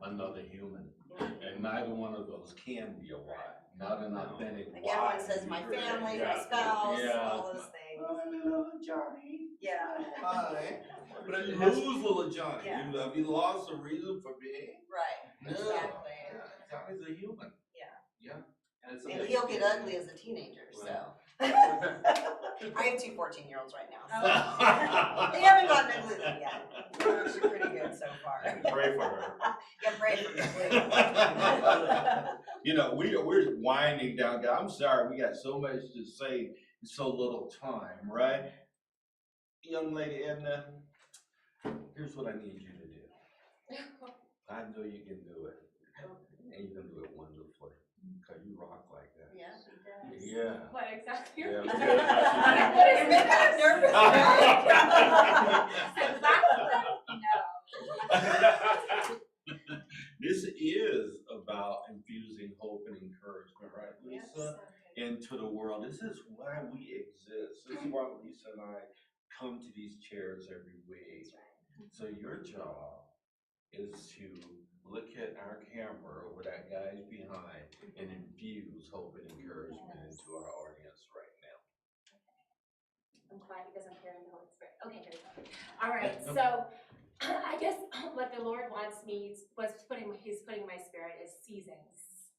another human. And neither one of those can be a why. Not an authentic Like why. everyone says, my family, my spouse, all those things. Little Johnny. Yeah. Hi. But it Who's little Johnny? Yeah. Have you lost the reason for being? Right. No. Exactly. Yeah. Johnny's a human. Yeah. And it's And he'll get ugly as a teenager, so. I have two 14-year-olds right now, so. They haven't gotten ugly yet. They're actually pretty good so far. Pray for her. Yeah, pray for me, please. We're winding down. Guys. I'm sorry, we got so much to say in so little time, right? Young lady Edna, here's what I need you to do. I know you can do it, and you can do it wonderfully, because you rock like that. Yeah. Yeah. What exactly? Yeah. What is You're making this? us nervous, right? No. This is about infusing hope and encouragement, right, Lisa? Into the world. This is why we exist. This is why Lisa and I come to these chairs every week. So your job is to look at our camera or that guy's behind and infuse hope and encouragement into our audience right now. I'm quiet because I'm hearing the Holy Spirit. Okay, here we go. All right, so I guess what the Lord wants me, He's putting in my spirit is seasons.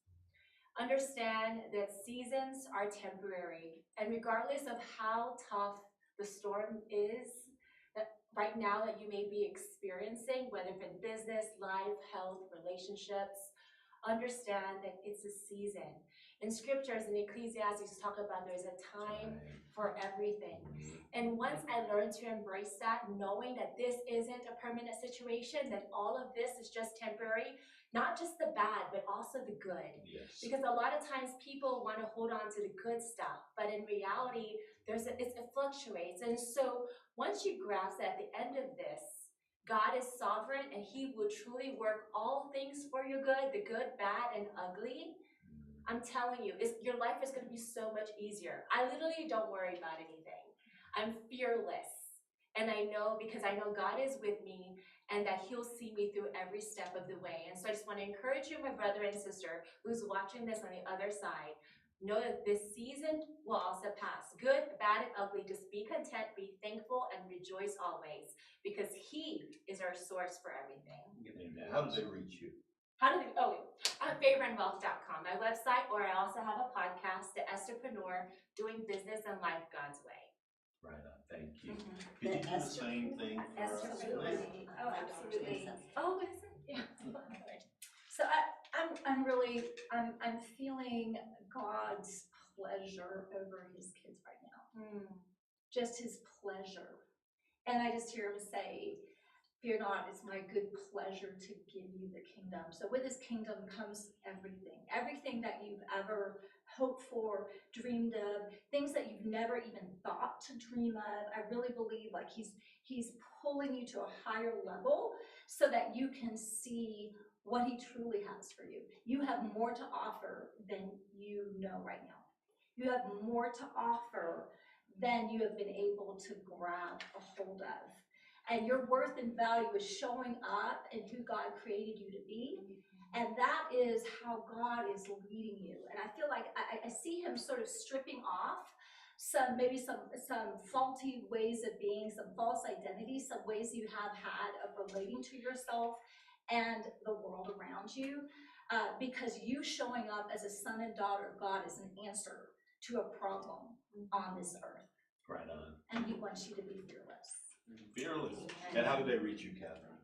Understand that seasons are temporary, and regardless of how tough the storm is, that right now that you may be experiencing, whether in business, life, health, relationships, understand that it's a season. in scriptures in Ecclesiastes talk about there's a time for everything. And once I learned to embrace that, knowing that this isn't a permanent situation, that all of this is just temporary, not just the bad, but also the good. Yes. Because a lot of times people want to hold on to the good stuff, but in reality, it fluctuates. And so once you grasp that at the end of this, God is sovereign and he will truly work all things for your good, the good, bad, and ugly. I'm telling you, your life is going to be so much easier. I literally don't worry about anything. I'm fearless. And I know, because I know God is with me and that he'll see me through every step of the way. And so I just want to encourage you, my brother and sister, who's watching this on the other side, know that this season will also pass. Good, bad, and ugly. Just be content, be thankful, and rejoice always, because he is our source for everything. Amen. How do they reach you? Favorandwealth.com, my website, or I also have a podcast, The Estherpreneur, Doing Business and Life God's Way. Right on, thank you. Mhm. Could you do the same thing for us? Estherpreneur. please? Oh, absolutely. Oh, is it? Yeah. So I'm feeling God's pleasure over his kids right now. Just his pleasure. And I just hear him say, fear not, it's my good pleasure to give you the kingdom. So with his kingdom comes everything. Everything that you've ever hoped for, dreamed of, things that you've never even thought to dream of. I really believe like he's pulling you to a higher level so that you can see what he truly has for you. You have more to offer than you know right now. You have more to offer than you have been able to grab a hold of. And your worth and value is showing up in who God created you to be. And that is how God is leading you. And I feel like I see him sort of stripping off some faulty ways of being, some false identities, some ways you have had of relating to yourself and the world around you. Because you showing up as a son and daughter of God is an answer to a problem on this earth. Right on. And he wants you to be fearless. Fearless. And how do they reach you, Catherine?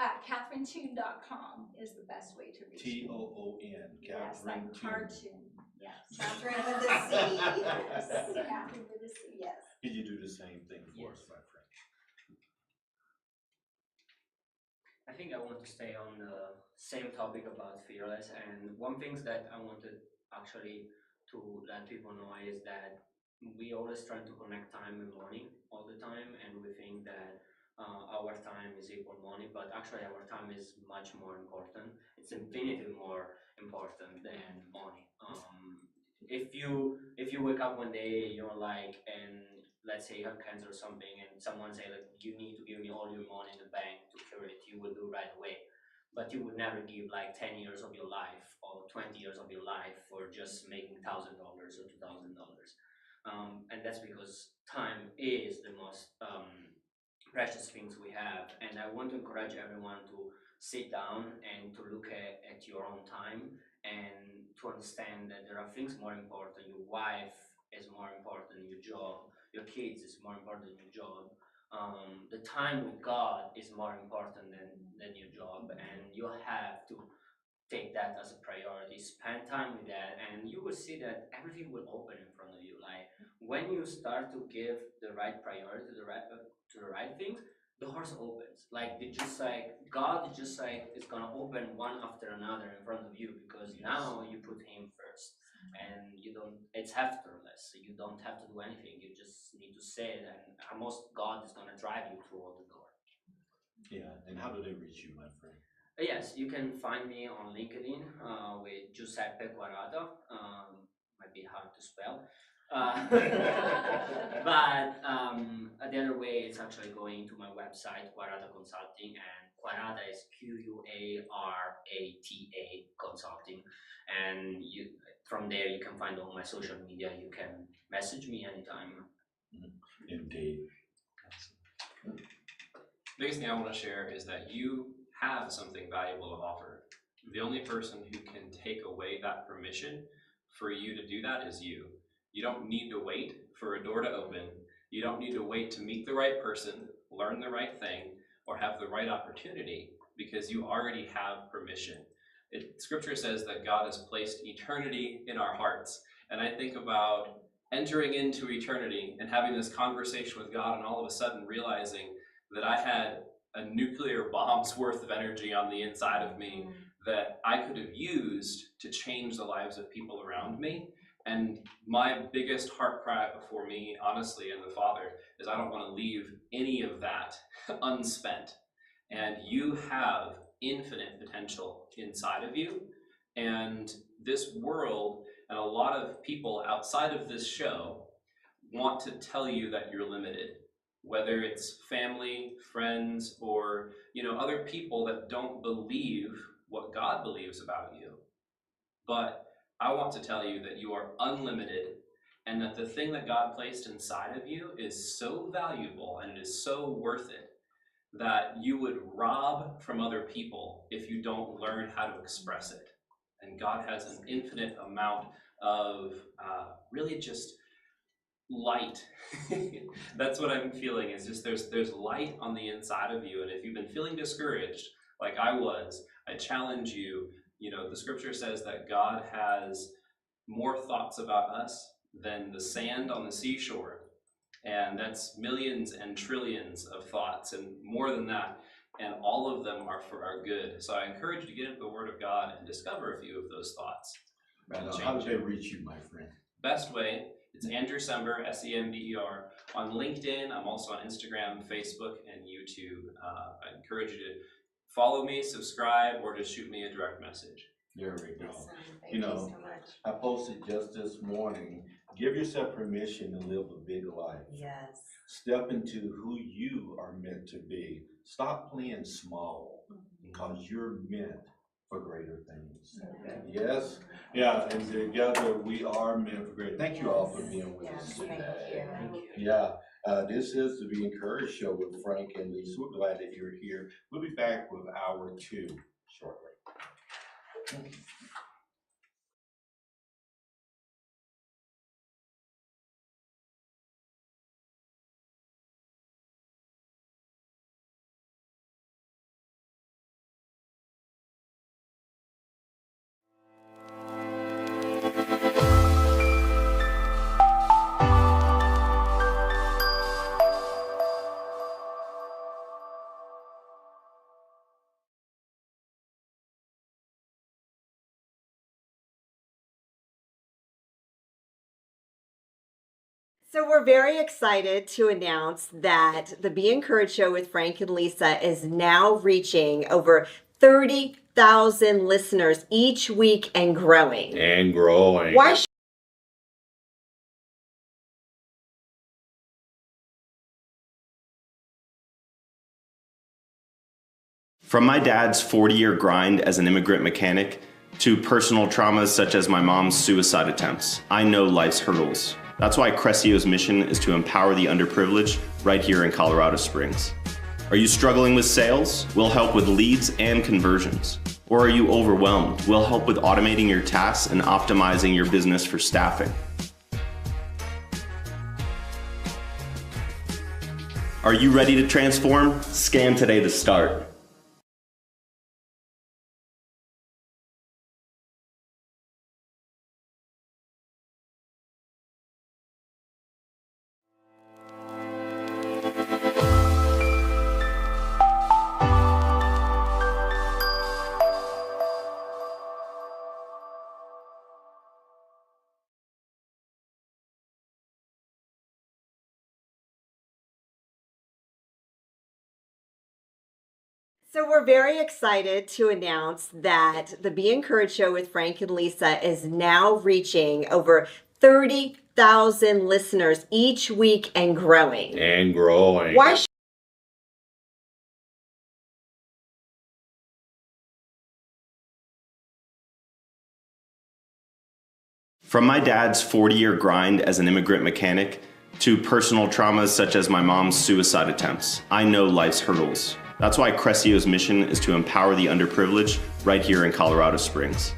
CatherineToon.com is the best way to reach me. T-O-O-N. Yes, Catherine like Toon. cartoon. Yes. Catherine with a C. Yes. Catherine with a C. Yes. Could you do the same thing for us, Yes. my friend? I think I want to stay on the same topic about fearless, and one thing that I wanted actually to let people know is that we always try to connect time and money all the time, and we think that our time is equal money, but actually our time is much more important. It's infinitely more important than money. If you wake up one day, you're like, and let's say you have cancer or something, and someone say like, you need to give me all your money in the bank to cure it, you will do right away. But you would never give like 10 years of your life or 20 years of your life for just making $1,000 or $2,000. And that's because time is the most precious things we have. And I want to encourage everyone to sit down and to look at your own time and to understand that there are things more important. Your wife is more important than your job. Your kids is more important than your job. The time with God is more important than your job, and you have to take that as a priority. Spend time with that, and you will see that everything will open in front of you. Like when you start to give the right priority to the right things, the doors opens. Like God is just like it's gonna open one after another in front of you, because now you put Him first, and you don't. It's effortless. So you don't have to do anything. You just need to say it, and almost God is gonna drive you through all the door. Yeah, and how do they reach you, my friend? Yes, you can find me on LinkedIn with Giuseppe Quarata. Might be hard to spell. But the other way is actually going to my website, Quarata Consulting, and Quarata is Quarata Consulting. And from there you can find all my social media. You can message me anytime. Indeed. The biggest thing I want to share is that you have something valuable to offer. The only person who can take away that permission for you to do that is you. You don't need to wait for a door to open. You don't need to wait to meet the right person, learn the right thing, or have the right opportunity, because you already have permission. Scripture says that God has placed eternity in our hearts. And I think about entering into eternity and having this conversation with God and all of a sudden realizing that I had a nuclear bomb's worth of energy on the inside of me that I could have used to change the lives of people around me. And my biggest heart cry before me, honestly, and the Father, is I don't want to leave any of that unspent. And you have infinite potential inside of you. And this world and a lot of people outside of this show want to tell you that you're limited, whether it's family, friends, or other people that don't believe what God believes about you. But I want to tell you that you are unlimited, and that the thing that God placed inside of you is so valuable and it is so worth it that you would rob from other people if you don't learn how to express it. And God has an infinite amount of really just light. That's what I'm feeling, is just there's light on the inside of you. And if you've been feeling discouraged like I was, I challenge you. The scripture says that God has more thoughts about us than the sand on the seashore. And that's millions and trillions of thoughts, and more than that. And all of them are for our good. So I encourage you to get into the Word of God and discover a few of those thoughts. How do they reach you, my friend? Best way, it's Andrew Sember, Sember, on LinkedIn. I'm also on Instagram, Facebook, and YouTube. I encourage you to follow me, subscribe, or just shoot me a direct message. There we go. Awesome. Thank you so much. I posted just this morning, give yourself permission to live a big life. Yes. Step into who you are meant to be. Stop playing small, because you're meant for greater things. Yes? Yeah, and together we are meant for greater. Thank you all for being with us Thank today. you. Yeah, this is the Be Encouraged Show with Frank and Lisa. We're glad that you're here. We'll be back with hour 2 shortly. So we're very excited to announce that the Be Encouraged Show with Frank and Lisa is now reaching over 30,000 listeners each week and growing. And growing. Why From my dad's 40-year grind as an immigrant mechanic to personal traumas such as my mom's suicide attempts, I know life's hurdles. That's why Crescio's mission is to empower the underprivileged right here in Colorado Springs. Are you struggling with sales? We'll help with leads and conversions. Or are you overwhelmed? We'll help with automating your tasks and optimizing your business for staffing. Are you ready to transform? Scan today to start. So we're very excited to announce that the Be Encouraged Show with Frank and Lisa is now reaching over 30,000 listeners each week and growing. And growing. Why From my dad's 40-year grind as an immigrant mechanic to personal traumas such as my mom's suicide attempts, I know life's hurdles. That's why Crescio's mission is to empower the underprivileged right here in Colorado Springs.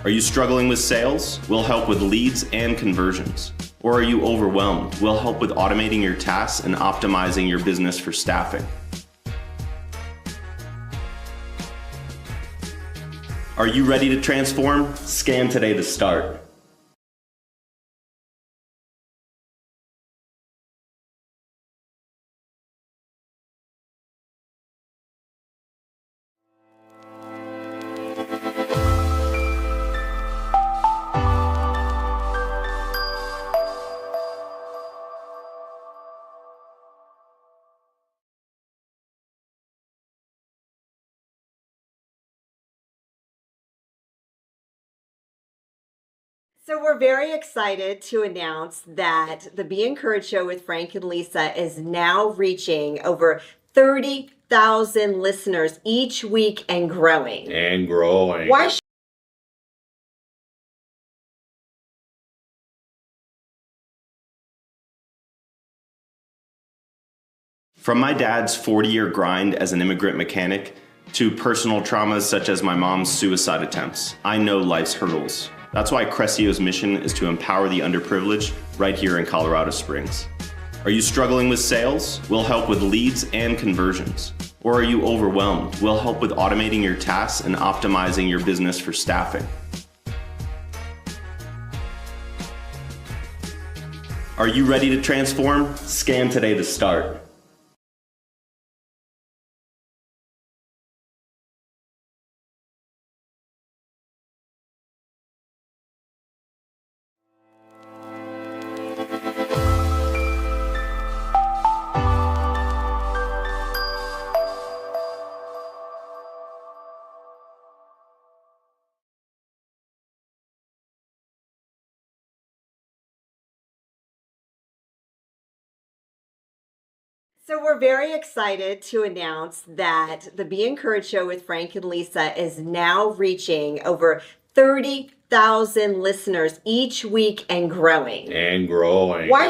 Are you struggling with sales? We'll help with leads and conversions. Or are you overwhelmed? We'll help with automating your tasks and optimizing your business for staffing. Are you ready to transform? Scan today to start. So we're very excited to announce that the Be Encouraged show with Frank and Lisa is now reaching over 30,000 listeners each week and growing. And growing. Why From my dad's 40-year grind as an immigrant mechanic to personal traumas such as my mom's suicide attempts, I know life's hurdles. That's why Crescio's mission is to empower the underprivileged right here in Colorado Springs. Are you struggling with sales? We'll help with leads and conversions. Or are you overwhelmed? We'll help with automating your tasks and optimizing your business for staffing. Are you ready to transform? Scan today to start. So we're very excited to announce that the Be Encouraged show with Frank and Lisa is now reaching over 30,000 listeners each week and growing. And growing. Why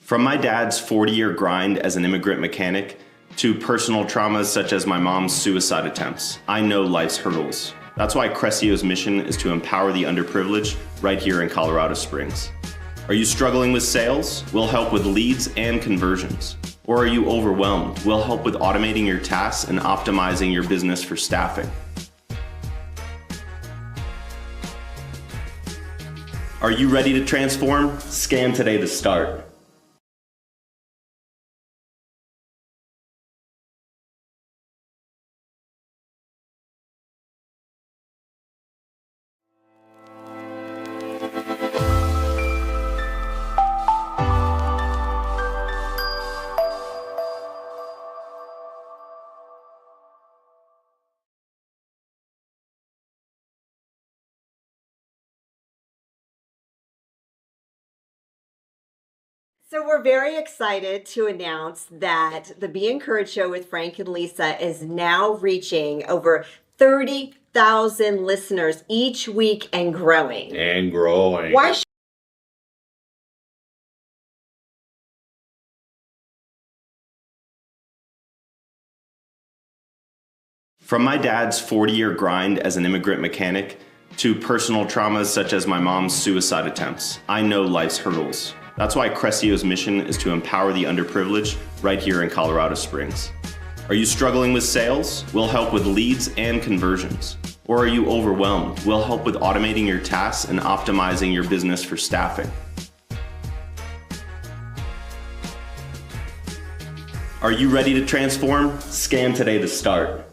From my dad's 40-year grind as an immigrant mechanic to personal traumas such as my mom's suicide attempts, I know life's hurdles. That's why Crescio's mission is to empower the underprivileged right here in Colorado Springs. Are you struggling with sales? We'll help with leads and conversions. Or are you overwhelmed? We'll help with automating your tasks and optimizing your business for staffing. Are you ready to transform? Scan today to start. So we're very excited to announce that the Be Encouraged show with Frank and Lisa is now reaching over 30,000 listeners each week and growing. And growing. Why From my dad's 40-year grind as an immigrant mechanic to personal traumas such as my mom's suicide attempts, I know life's hurdles. That's why Crescio's mission is to empower the underprivileged right here in Colorado Springs. Are you struggling with sales? We'll help with leads and conversions. Or are you overwhelmed? We'll help with automating your tasks and optimizing your business for staffing. Are you ready to transform? Scan today to start.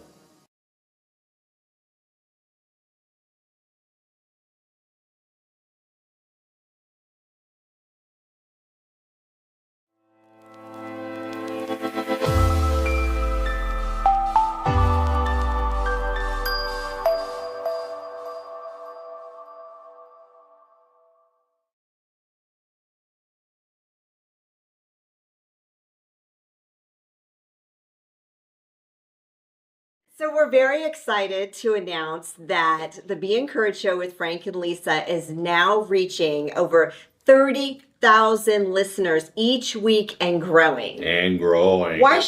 So we're very excited to announce that the Be Encouraged show with Frank and Lisa is now reaching over 30,000 listeners each week and growing. And growing. Why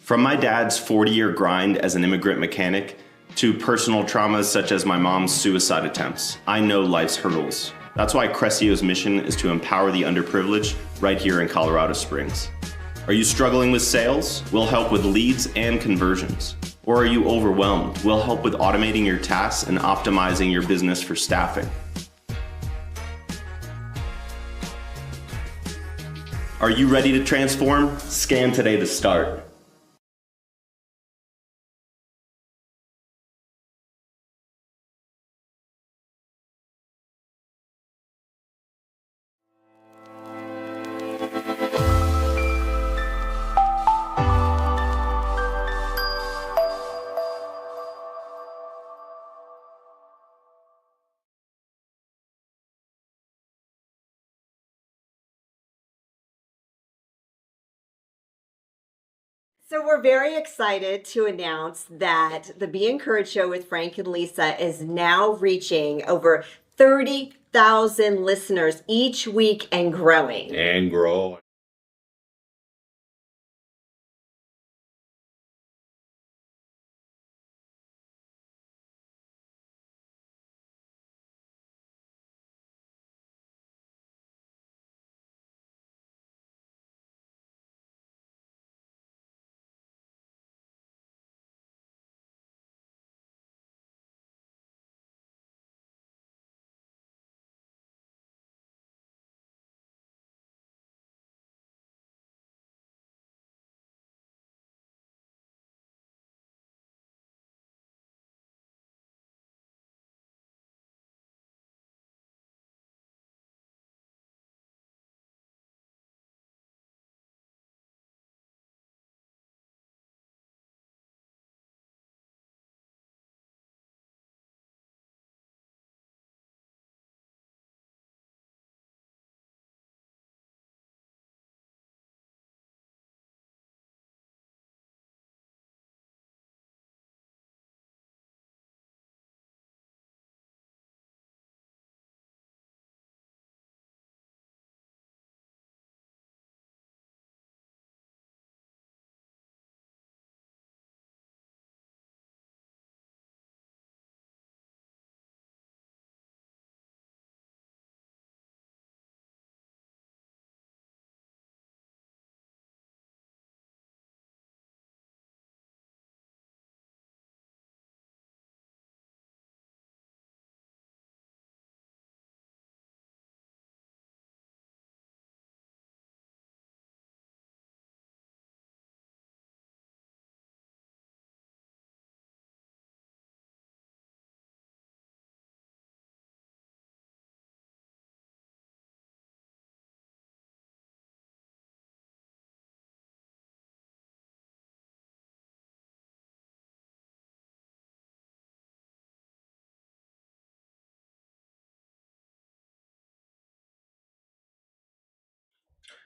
From my dad's 40-year grind as an immigrant mechanic to personal traumas such as my mom's suicide attempts. I know life's hurdles. That's why Crescio's mission is to empower the underprivileged right here in Colorado Springs. Are you struggling with sales? We'll help with leads and conversions. Or are you overwhelmed? We'll help with automating your tasks and optimizing your business for staffing. Are you ready to transform? Scan today to start. So we're very excited to announce that the Be Encouraged show with Frank and Lisa is now reaching over 30,000 listeners each week and growing. And grow.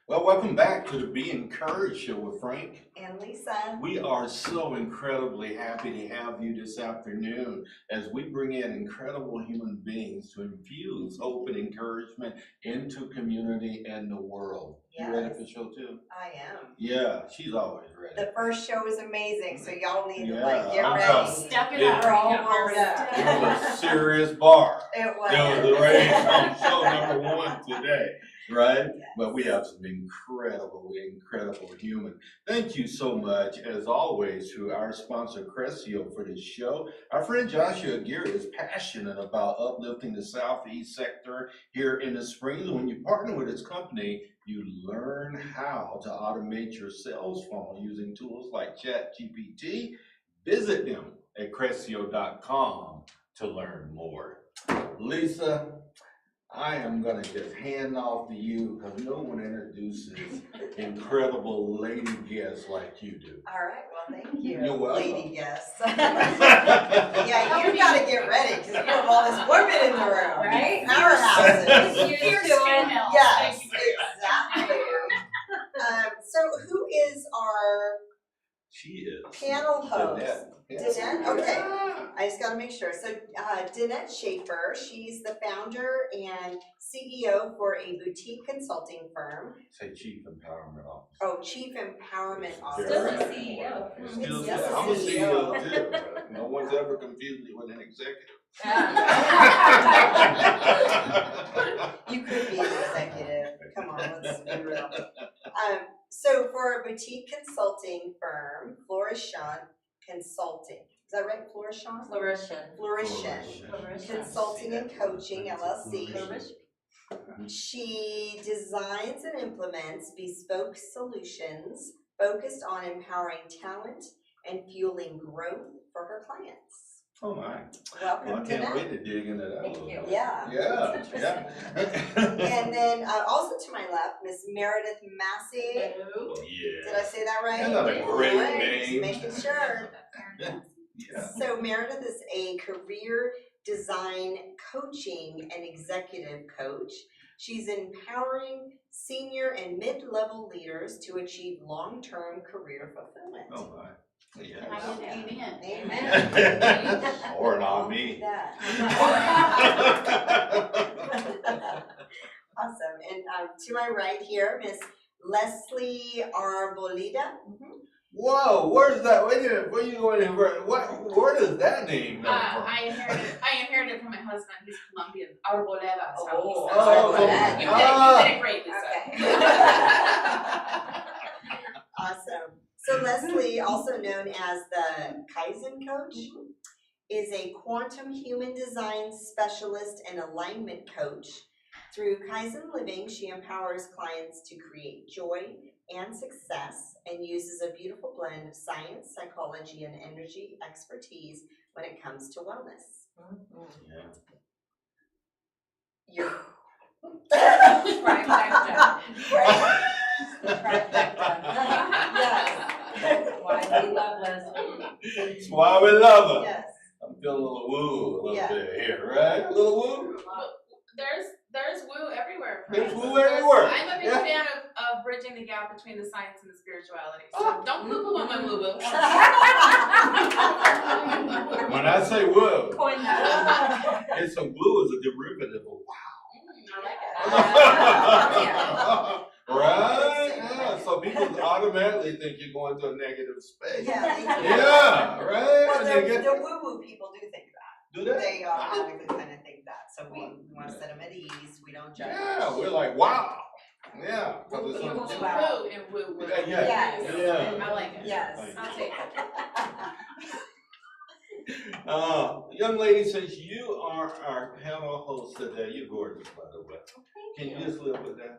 Well, welcome back to the Be Encouraged show with Frank and Lisa. We are so incredibly happy to have you this afternoon as we bring in incredible human beings to infuse hope and encouragement into community and the world. Yes. You ready for the show too? I am. Yeah, she's always ready. The first show was amazing, so y'all need to Yeah, get I'm ready. telling Step it you. up. We're all Yeah, warmed up. It was a serious bar. It was. It was ready on show number 1 today, right? Yes. But we have some incredible human. Thank you so much, as always, to our sponsor, Crescio, for this show. Our friend Joshua Geary is passionate about uplifting the Southeast sector here in the Springs. When you partner with his company, you learn how to automate your sales funnel using tools like ChatGPT. Visit them at Crescio.com to learn more. Lisa, I am going to just hand off to you because no one introduces incredible lady guests like you do. All right, well, thank you. You're welcome. Lady guests. Yeah, you got to get ready because you have all this women in the room. Right? Powerhouses. Here's female. Yes, Thank you very much. exactly. So who is our She is. Panel host. Danette. Danette? Okay. Yeah. I just gotta make sure. So Danette Shaifer, she's the founder and CEO for a boutique consulting firm. Say Chief Empowerment Officer. Oh, Chief Empowerment Officer. Still a CEO. Still, Yes, I'm a it's CEO too. But no one's ever confused me with an executive. You could be an executive. Come on, let's be real. So for a boutique consulting firm, Florishion Consulting. Is that right, Florishion? Florishion Consulting and Coaching, LLC. She designs and implements bespoke solutions focused on empowering talent and fueling growth for her clients. Oh my. Welcome, Well, I can't Danette. wait to dig into that a little bit. Yeah. Yeah, yeah. And then also to my left, Miss Meredith Massey. Hello. Did I say that right? Isn't that a great All right, name? just making sure. Yeah. So Meredith is a career design coaching and executive coach. She's empowering senior and mid-level leaders to achieve long-term career fulfillment. Oh my. Yeah. Amen. Amen. Or not me. That. Awesome. And to my right here, Miss Leslie Arboleda. Whoa, where's that? Where you going? Where does that name come from? I inherited from my husband. He's Colombian. Arboleda. That's how he Oh, says Arboleda. You did it great, Lisa. Okay. Awesome. So Leslie, also known as the Kaizen Coach, is a quantum human design specialist and alignment coach. Through Kaizen Living, she empowers clients to create joy and success and uses a beautiful blend of science, psychology, and energy expertise when it comes to wellness. You're Trifecta. Yes. Why we love Leslie. That's why we love her. Yes. I'm feeling a little woo a little Yeah. bit here, right? A little woo. There's woo everywhere. for There's us. woo everywhere. I'm a big Yeah. fan of bridging the gap between the science and the spirituality. So don't poo-poo on my woo-woo. When I say woo, Coin that. it's a woo is a derivative of I wow. Right? Yeah. So people automatically think you're going to a negative space. Yeah. Yeah, right? Well, And they get, the woo-woo people do think that. do that? They automatically kind of think that. So we want to set them at ease. We don't judge. Yeah, we're like, wow. Yeah. 'Cause it's like something- woo and woo-woo. Yeah, yeah, Yes. yeah. I like it. Yes. I'll take it. Young lady, since you are our panel host today, you're gorgeous, by the way. Can you just live with that?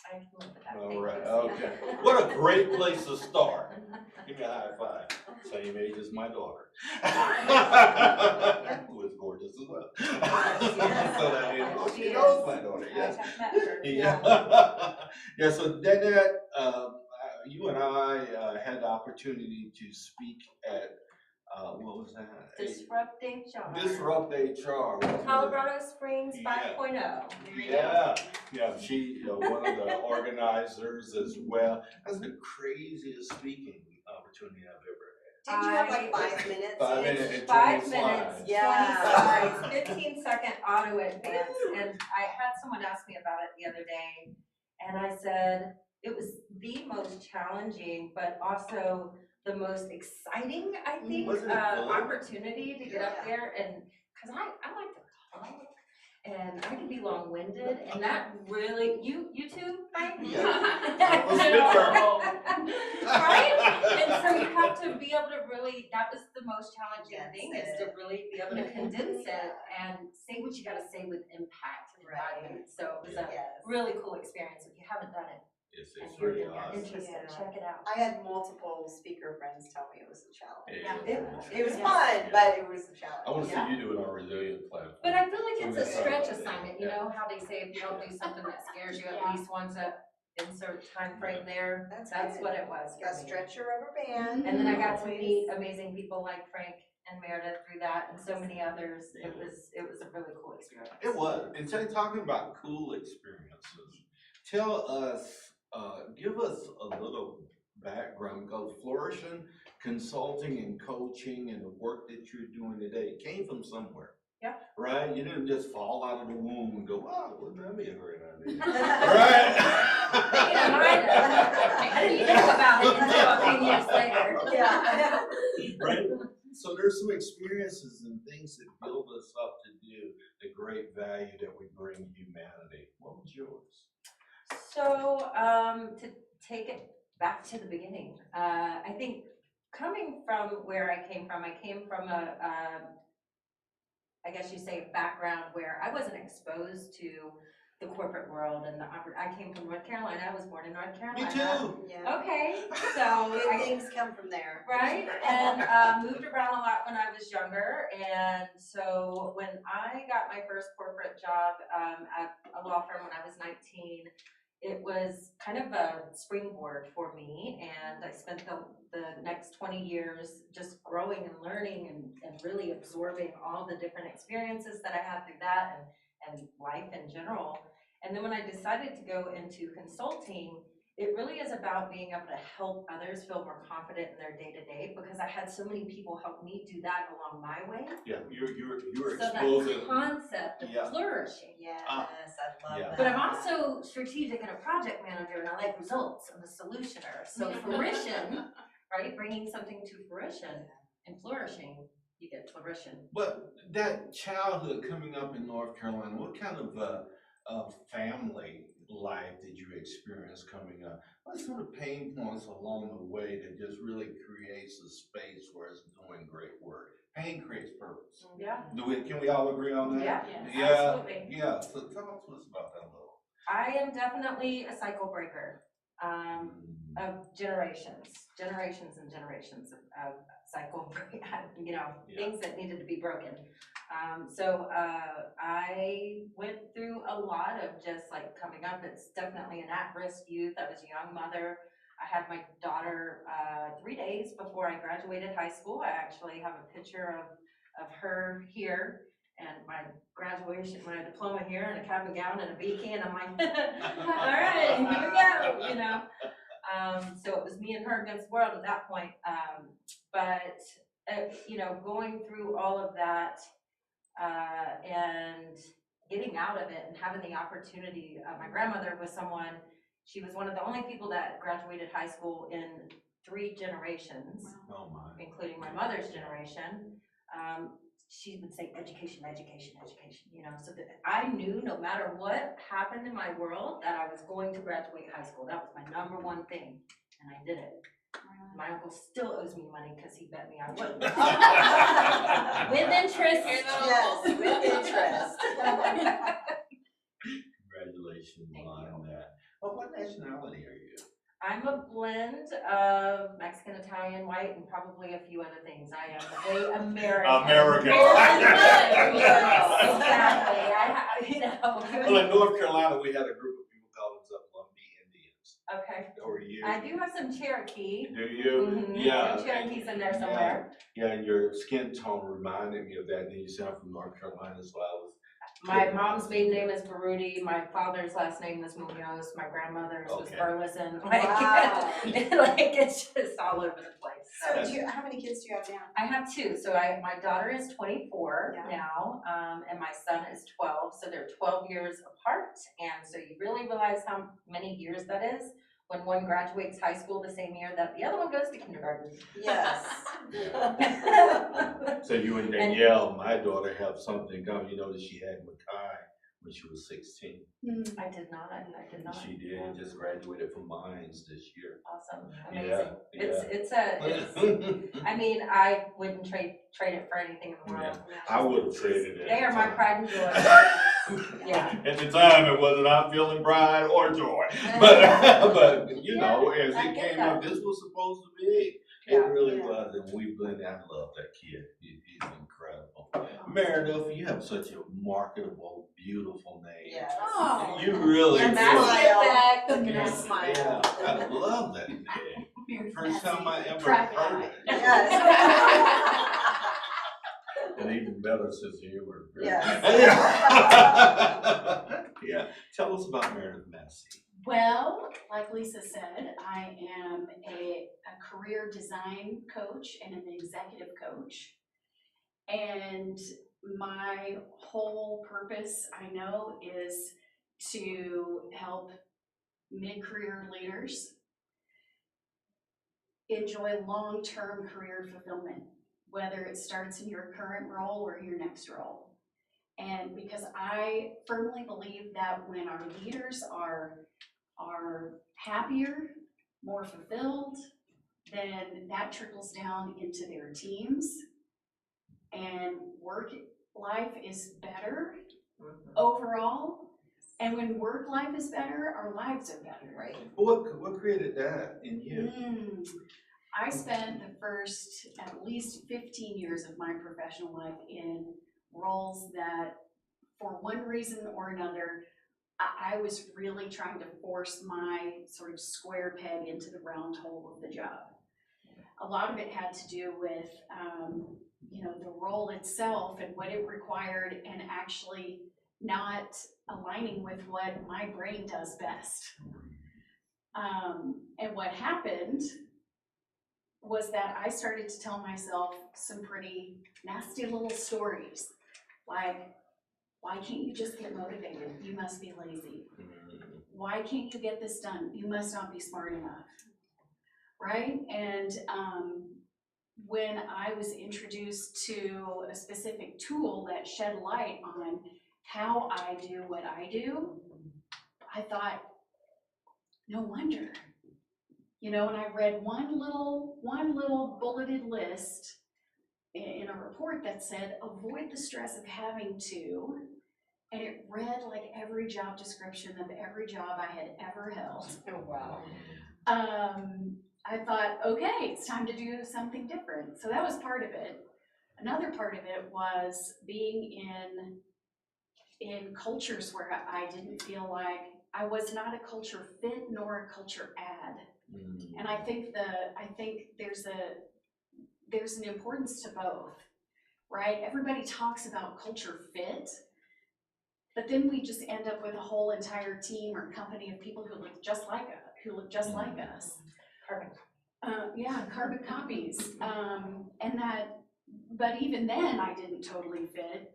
I can live with that. All Thank right, you. okay. What a great place to start. Give me a high five. Same age as my daughter. Who is gorgeous as well. So that is, she knows my daughter, yes. I have met her. Yeah. Yeah, so Danette, you and I had the opportunity to speak at, what was that? Disrupt HR. Disrupt HR. Colorado Springs Yeah. 5.0. Yeah, yeah, she, one of the organizers as well. That's the craziest speaking opportunity I've ever Did you have like 5 minutes? 5 minutes and 5 20 minutes, slides. Yeah. 20 slides, 15-second auto advance. And I had someone ask me about it the other day, and I said it was the most challenging, but also the most exciting, I think, Wasn't it fun? opportunity to get up there, and because I like to talk, and I can be long-winded, and that really, you too, right? Yeah. Well, speaker. Right? And so you have to be able to really, that was the most challenging Yes, thing, is to really be able to condense it and say what you gotta say with impact in 5 minutes. So it was a Yes. really cool experience. If you haven't done it It's and really you're awesome. interested, Yeah. check it out. I had multiple speaker friends tell me it was a challenge. Yeah. It was fun, but it was a challenge. I want to see you do it on Resilient platform. But I feel like it's a Yeah. stretch assignment, you know how they say if you don't do something that scares you, at least once a insert time frame there. That's That's good. what it was. for Got me. stretch your rubber band. And then I got to Always. meet amazing people like Frank and Meredith through that, and so many others. It was a really cool experience. It was. And so talking about cool experiences, tell us, give us a little background, because Florishion Consulting and Coaching and the work that you're doing today came from somewhere. Yeah. Right? You didn't just fall out of the womb and go, wow, wouldn't that be a great idea? Right. Right? I didn't know about it until a few years later. Yeah. Right? So there's some experiences and things that build us up to do the great value that we bring humanity. What was yours? So, to take it back to the beginning, I think coming from where I came from I guess you say a background where I wasn't exposed to the corporate world and I came from North Carolina. I was born in North Carolina. Me too. Yeah. Okay, so Good things come from there. right, and moved around a lot when I was younger, and so when I got my first corporate job at a law firm when I was 19, it was kind of a springboard for me, and I spent the next 20 years just growing and learning and really absorbing all the different experiences that I had through that and life in general. And then when I decided to go into consulting, it really is about being able to help others feel more confident in their day-to-day, because I had so many people help me do that along my way. Yeah, you're So exposing. that concept of Yeah. flourishing. Yes, I love Yeah. that. But I'm also strategic and a project manager, and I like results. I'm a solutioner. So fruition, right, bringing something to fruition and flourishing, you get flourishing. But that childhood coming up in North Carolina, what kind of family life did you experience coming up? What some of the pain points along the way that just really creates a space where it's doing great work? Pain creates purpose. Yeah. Can we all agree on that? Yeah, absolutely. Yeah. So talk to us about that a little. I am definitely a cycle breaker of generations and generations of cycle, things that needed to be broken. So I went through a lot of just like coming up. It's definitely an at-risk youth. I was a young mother. I had my daughter 3 days before I graduated high school. I actually have a picture of her here and my graduation, my diploma here, and a cap and gown and a bikini, and I'm like, all right, here we go, So it was me and her against the world at that point. But going through all of that and getting out of it and having the opportunity, my grandmother was someone, she was one of the only people that graduated high school in 3 generations, Oh my. including my mother's generation. She would say education, education, education, so that I knew no matter what happened in my world that I was going to graduate high school. That was my number one thing, and I did it. My uncle still owes me money because he bet me I wouldn't. With interest. Yes, with interest. Congratulations on that. But what nationality are you? I'm a blend of Mexican, Italian, white, and probably a few other things. I am a American. American. Exactly. Well, in North Carolina, we had a group of people called themselves Lumbee Indians. Okay. Or you? I do have some Cherokee. Do you? Mm-hmm. Yeah. Some Cherokees in there somewhere. Yeah, and your skin tone reminded me of that. Then you sound from North Carolina, so I was. My mom's maiden name is Baruti. My father's last name was Munoz. My grandmother's was Okay. Burleson. Wow. It's just all over the place. So how many kids do you have now? I have 2. So my daughter is 24 Yeah. now, and my son is 12. So they're 12 years apart. And so you really realize how many years that is when one graduates high school the same year that the other one goes to kindergarten. Yes. So you and Danielle, my daughter, have something coming. You know that she had Makai when she was 16. I did not. She did. Yeah. Just graduated from Mines this year. Awesome. Yeah, It's I mean, I wouldn't trade it for anything in the world. I would have traded it. They are my pride and joy. Yeah. At the time, it wasn't not feeling pride or joy, but you know, as I it get came that. up, this was supposed to be. It Yeah. really was, and we blended. I love that kid. He's incredible. Meredith, you have such a marketable, beautiful name. Yes. Oh. You really And do. smile. The Yeah, smile. yeah, I love that name. First time I ever Private heard eye. it. Yes. And even better since you were. Yes. Yeah. Yeah, tell us about Meredith Massey. Well, like Lisa said, I am a career design coach and an executive coach. And my whole purpose, I know, is to help mid-career leaders enjoy long-term career fulfillment, whether it starts in your current role or your next role. And because I firmly believe that when our leaders are happier, more fulfilled, then that trickles down into their teams, and work life is better overall. And when work life is better, our lives are better. Right. What created that in you? I spent the first at least 15 years of my professional life in roles that, for one reason or another, I was really trying to force my sort of square peg into the round hole of the job. A lot of it had to do with, the role itself and what it required, and actually not aligning with what my brain does best. And what happened was that I started to tell myself some pretty nasty little stories, like, why can't you just get motivated? You must be lazy. Why can't you get this done? You must not be smart enough, right? And when I was introduced to a specific tool that shed light on how I do what I do, I thought, no wonder. And I read one little bulleted list in a report that said, avoid the stress of having to, and it read like every job description of every job I had ever held. Oh, wow. I thought, okay, it's time to do something different. So that was part of it. Another part of it was being in cultures where I didn't feel like I was not a culture fit nor a culture add. And I think there's an importance to both, right? Everybody talks about culture fit, but then we just end up with a whole entire team or company of people who look just like us. Perfect. Carbon copies. But even then I didn't totally fit.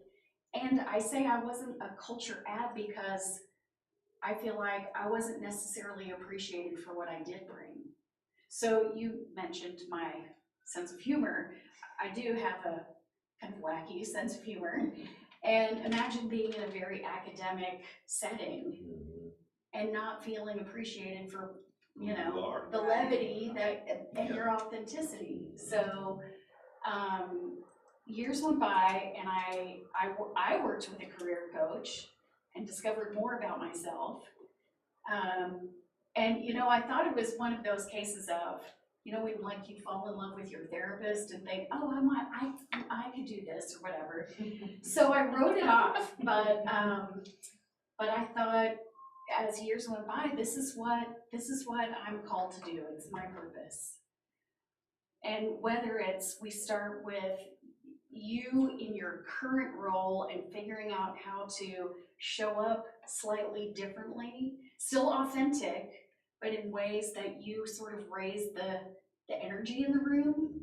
And I say I wasn't a culture add because I feel like I wasn't necessarily appreciated for what I did bring. So you mentioned my sense of humor. I do have a kind of wacky sense of humor. And imagine being in a very academic setting and not feeling appreciated for, the levity and your authenticity. So years went by, and I worked with a career coach and discovered more about myself. I thought it was one of those cases of, when like you fall in love with your therapist and think, oh, I could do this or whatever. So I wrote it off, but I thought, as years went by, this is what I'm called to do. It's my purpose. And whether it's we start with you in your current role and figuring out how to show up slightly differently, still authentic, but in ways that you sort of raise the energy in the room.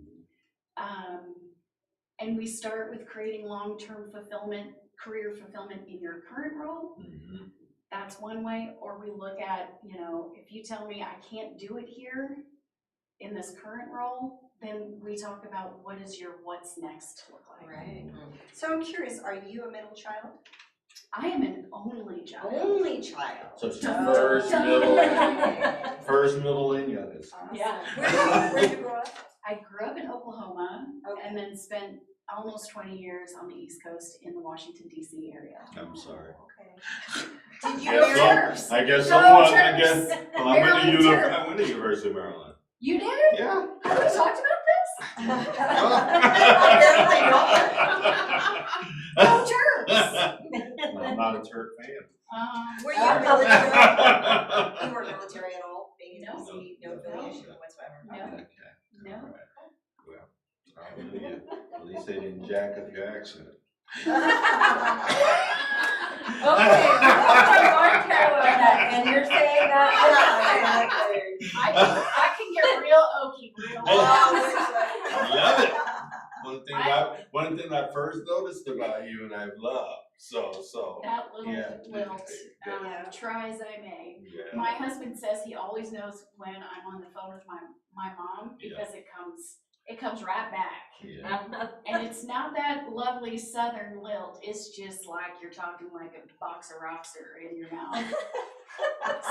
And we start with creating long-term fulfillment, career fulfillment in your current role. That's one way. Or we look at, if you tell me I can't do it here in this current role, then we talk about what does your what's next look like. Right. So I'm curious, are you a middle child? I am an only child. Only child. So she's Dun, first, dun. middle, and youngest. Awesome. Yeah. Where did you grow up? I grew up in Oklahoma, Okay. and then spent almost 20 years on the East Coast in the Washington, D.C. area. I'm sorry. Okay. Did you Yes, marry? so- I guess Go someone, Terps! well, I went Maryland to Terps. I went to University of Maryland. You did? Yeah. Have we talked about this? Apparently not. Go Terps! I'm not a Turk fan. Were you military? You were military at all? Being in No. DC, no affiliation whatsoever. No. Okay. No. All right. Well, hallelujah. At least they didn't jack up your accent. Okay, North Carolina, and you're saying that? I can get real oaky real fast. Love it. One thing I first noticed about you and I've loved. So That little yeah. lilt, Yeah. try as I may. yeah. My husband says he always knows when I'm on the phone with my mom because it comes right back. Yeah. And it's not that lovely southern lilt, it's just like you're talking like a box of rocks are in your mouth.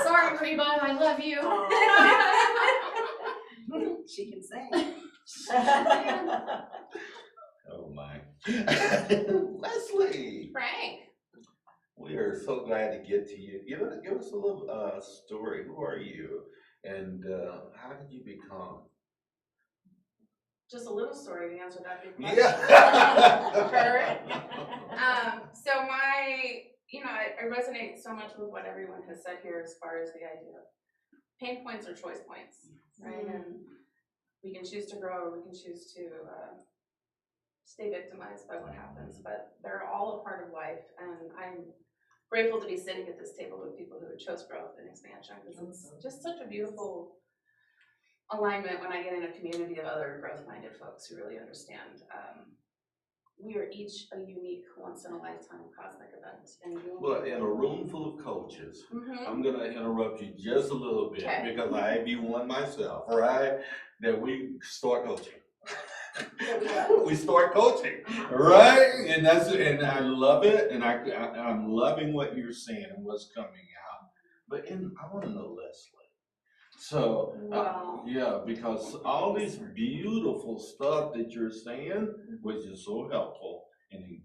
Sorry, Reba, I love you. She can sing. Oh my. Leslie, Frank. we are so glad to get to you. Give us a little story. Who are you? And how did you become? Just a little story to answer that big question. Yeah. So I resonate so much with what everyone has said here as far as the idea of pain points or choice points, right? And we can choose to grow or we can choose to stay victimized by what happens, but they're all a part of life, and I'm grateful to be sitting at this table with people who chose growth and expansion, because it's just such a beautiful alignment when I get in a community of other growth-minded folks who really understand. We are each a unique, once-in-a-lifetime cosmic event. Well, in a room full of coaches, Mm-hmm. I'm gonna interrupt you just a little bit Okay. because I be one myself, right? That we start coaching. We start coaching, right? And I love it, and I'm loving what you're saying and what's coming out. But I want to know, Leslie. So yeah, because all this beautiful stuff that you're saying was just so helpful, and then you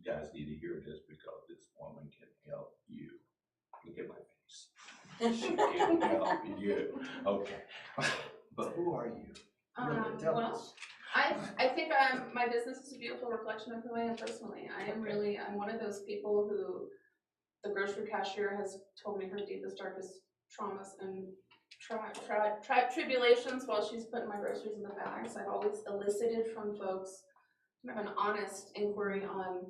guys need to hear this because this woman can help you. Look at my face. She can help you. Okay, but who are you? Really, tell us. I think my business is a beautiful reflection of who I am personally. I'm one of those people who the grocery cashier has told me her deepest, darkest traumas and tribulations while she's putting my groceries in the bags. I've always elicited from folks kind of an honest inquiry on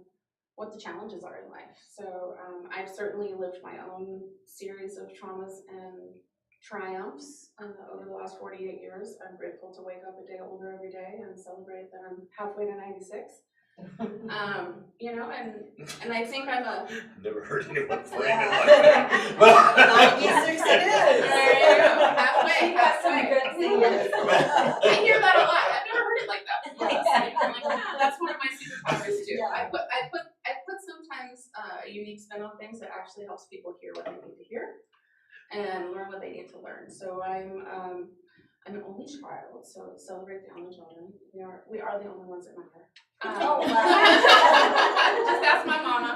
what the challenges are in life. So I've certainly lived my own series of traumas and triumphs over the last 48 years. I'm grateful to wake up a day older every day and celebrate that I'm halfway to 96. And I think I'm a... Never heard anyone frame it like that. 96 it is. There you go. Halfway. She has some good singers. I hear that a lot. I've never heard it like that before. I'm like, that's one of my superpowers too. Yeah. I put sometimes a unique spin on things that actually helps people hear what they need to hear and learn what they need to learn. So I'm an only child, so celebrate the only children. We are the only ones that matter. Oh, wow. Just ask my mama.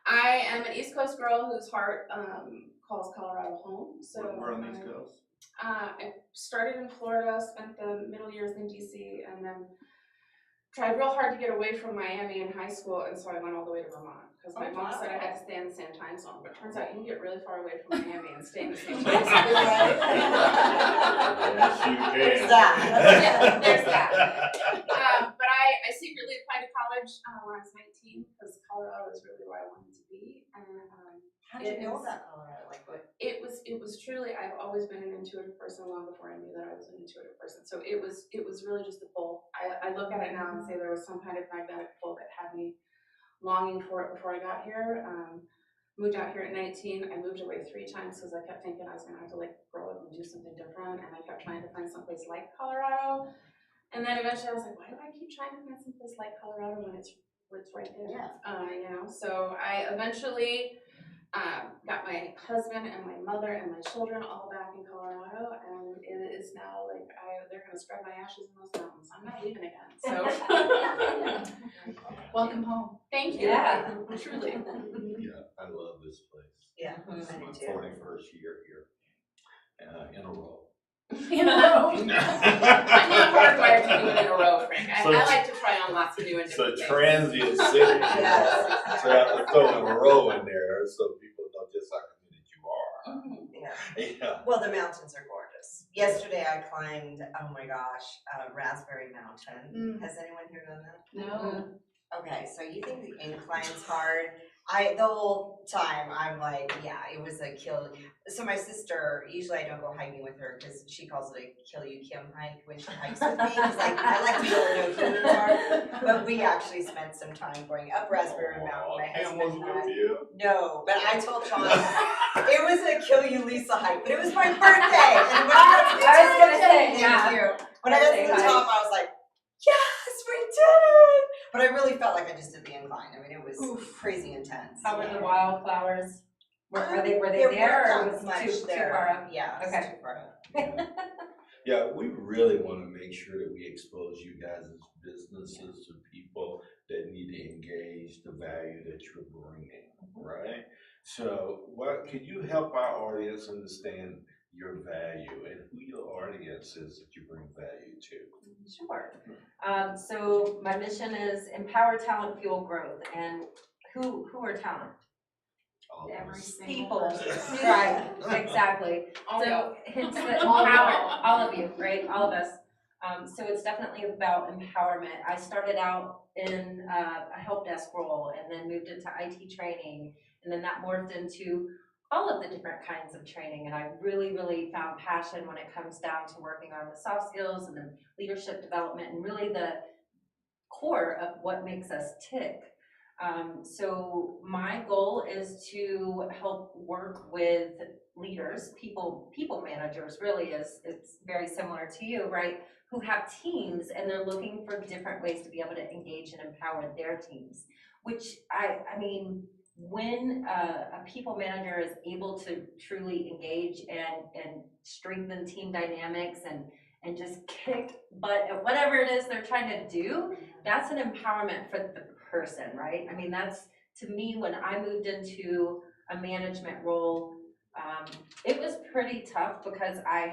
I am an East Coast girl whose heart calls Colorado home. So We're on the East Coast. I started in Florida, spent the middle years in DC, and then tried real hard to get away from Miami in high school, and so I went all the way to Vermont because my mom said I had to stay in the same time zone. But it turns out you can get really far away from Miami and stay in the same time zone. Yes, you can. There's that. Yeah, there's that. But I secretly applied to college when I was 19 because Colorado is really where I wanted to be. And How did you know about Colorado? Like what? it was truly, I've always been an intuitive person long before I knew that I was an intuitive person. So it was really just a pull. I look at it now and say there was some kind of magnetic pull that had me longing for it before I got here. Moved out here at 19. I moved away 3 times because I kept thinking I was gonna have to grow up and do something different, and I kept trying to find someplace like Colorado. And then eventually I was like, why do I keep trying to find someplace like Colorado when it's right there? Yeah. So I eventually got my husband and my mother and my children all back in Colorado, and it is now they're gonna spread my ashes in those mountains. I'm not leaving again. So Welcome home. thank you. Yeah. Truly. Yeah, I love this place. Yeah, This is I my do too. 41st year here in a row. In a row. I'm not hardwired to do it in a row, Frank. I So like to try on lots of new and It's a different things. transient city. Yes. So I have to throw in a row in there so people know just how committed you are. Mhm. Yeah. Yeah. Well, the mountains are gorgeous. Yesterday I climbed, oh my gosh, Raspberry Mountain. Has anyone here done that? No. Okay, so you think the incline's hard? The whole time, I'm like, yeah, it was a kill. So my sister, usually I don't go hiking with her because she calls it a kill you Kim hike when she hikes with me. Because I like to go where no humans are. But we actually spent some time going up Raspberry Mountain, my Kim husband was and I. with you? No, but I told Sean, it was a kill you Lisa hike, but it was my birthday. And when I got to the I was gonna say, thank yeah. you. When I got to the Birthday top, I was like, yes, we did it! But I really felt like I just did the incline. I mean, it was crazy intense. How were the wildflowers? Were they There there or weren't was much it too there. far up? Yeah, it's Okay. too far up. Yeah, we really want to make sure that we expose you guys as businesses to people that need to engage the value that you're bringing, right? So, what could you help our audience understand your value and who your audience is that you bring value to? Sure. So my mission is empower talent, fuel growth, and who are talent? All of Every us. single People. person. Right, exactly. All So y'all. hence the empower, all of you, right, all of us. So it's definitely about empowerment. I started out in a help desk role and then moved into IT training, and then that morphed into all of the different kinds of training. And I really, really found passion when it comes down to working on the soft skills and the leadership development and really the core of what makes us tick. So my goal is to help work with leaders, people managers really it's very similar to you, right? Who have teams and they're looking for different ways to be able to engage and empower their teams, which I mean, when a people manager is able to truly engage and strengthen team dynamics and just kick butt at whatever it is they're trying to do, that's an empowerment for the person, right? I mean, that's, to me, when I moved into a management role, it was pretty tough because I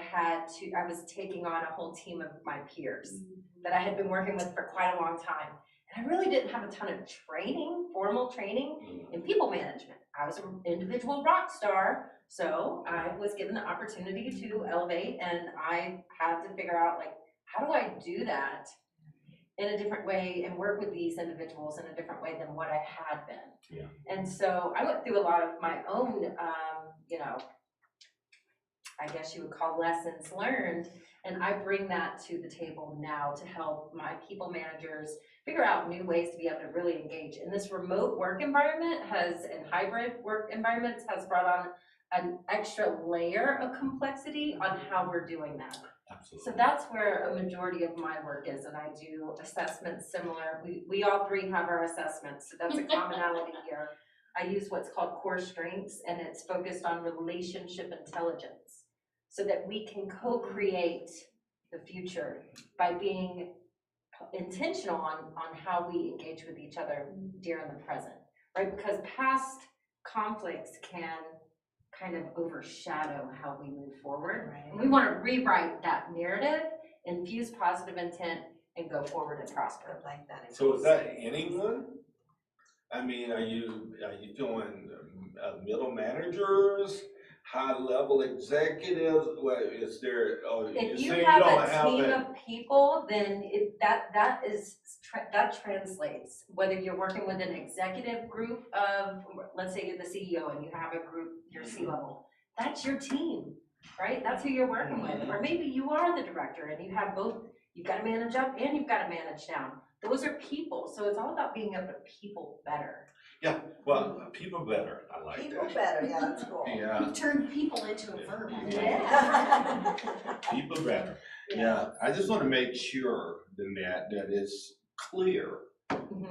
was taking on a whole team of my peers that I had been working with for quite a long time. And I really didn't have a ton of training, formal training in people management. I was an individual rock star, so I was given the opportunity to elevate, and I had to figure out, like, how do I do that in a different way and work with these individuals in a different way than what I had been. Yeah. And so I went through a lot of my own, I guess you would call lessons learned, and I bring that to the table now to help my people managers figure out new ways to be able to really engage. And this remote work environment and hybrid work environments has brought on an extra layer of complexity on how we're doing that. Absolutely. So that's where a majority of my work is, and I do assessments similar. We all three have our assessments, so that's a commonality here. I use what's called core strengths, and it's focused on relationship intelligence so that we can co-create the future by being intentional on how we engage with each other during the present, right? Because past conflicts can kind of overshadow how we move forward. Right. And we want to rewrite that narrative, infuse positive intent, and go forward and prosper. I like that. So is that anyone? I mean, are you feeling middle managers, high level executives? What is there? Oh, If you say have you don't a have team that. of people, then that translates. Whether you're working with an executive group of, let's say you're the CEO and you have a group, your C-level, that's your team, right? That's who you're working with. Or maybe you are the director and you have both. You've got to manage up and you've got to manage down. Those are people, so it's all about being able to people better. Yeah, well, people better. I like People that. better, yeah, that's cool. Yeah, We've turned people into a verb. Yeah. people better. Yeah, I just want to make sure that it's clear.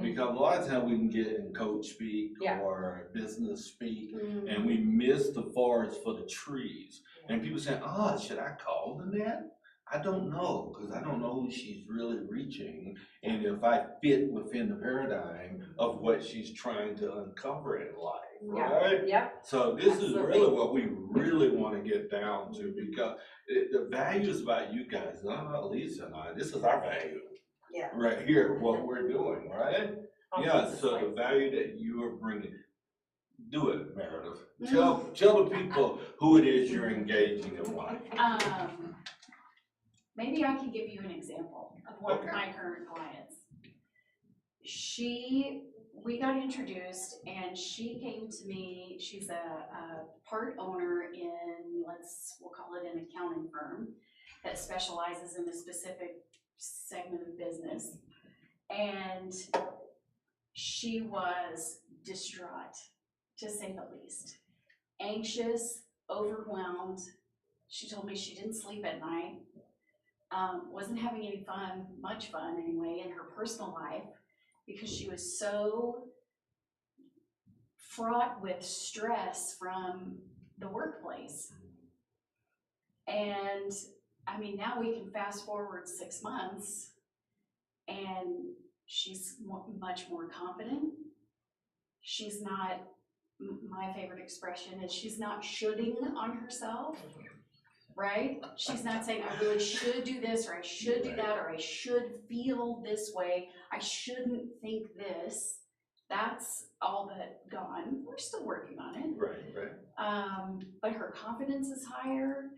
Because a lot of times we can get in coach speak or business speak, and we miss the forest for the trees. And people say, should I call Danette? I don't know, because I don't know who she's really reaching, and if I fit within the paradigm of what she's trying to uncover in life, right? Yep. So this is really what we really want to get down to, because the value is about you guys, not Lisa and I. This is our value. Yeah. Right here, what we're doing, right? Yeah, so the value that you are bringing, do it, Meredith. Tell the people who it is you're engaging in life. Maybe I can give you an example of one of my current clients. we got introduced and she came to me. She's a part owner in, we'll call it an accounting firm that specializes in a specific segment of business. And she was distraught, to say the least. Anxious, overwhelmed. She told me she didn't sleep at night, wasn't having any much fun anyway, in her personal life because she was so fraught with stress from the workplace. And I mean, now we can fast forward 6 months and she's much more confident. She's not, my favorite expression is she's not shoulding on herself, right? She's not saying, I really should do this, or I should do that, or I should feel this way. I shouldn't think this. That's all but gone. We're still working on it. Right. But her confidence is higher.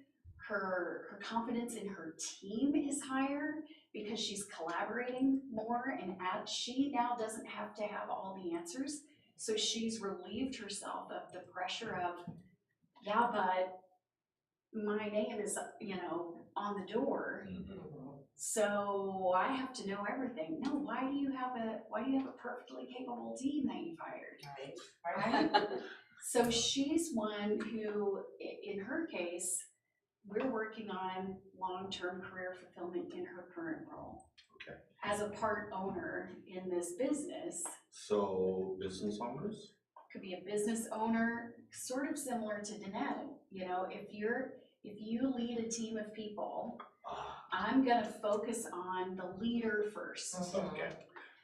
Her confidence in her team is higher because she's collaborating more, and she now doesn't have to have all the answers. So she's relieved herself of the pressure of, yeah, but my name is, on the door. So I have to know everything. No, why do you have a perfectly capable team that you've hired? Right? So she's one who, in her case, we're working on long-term career fulfillment in her current role. Okay. As a part owner in this business. So business owners? Could be a business owner, sort of similar to Danette. If you lead a team of people, I'm gonna focus on the leader first. Okay,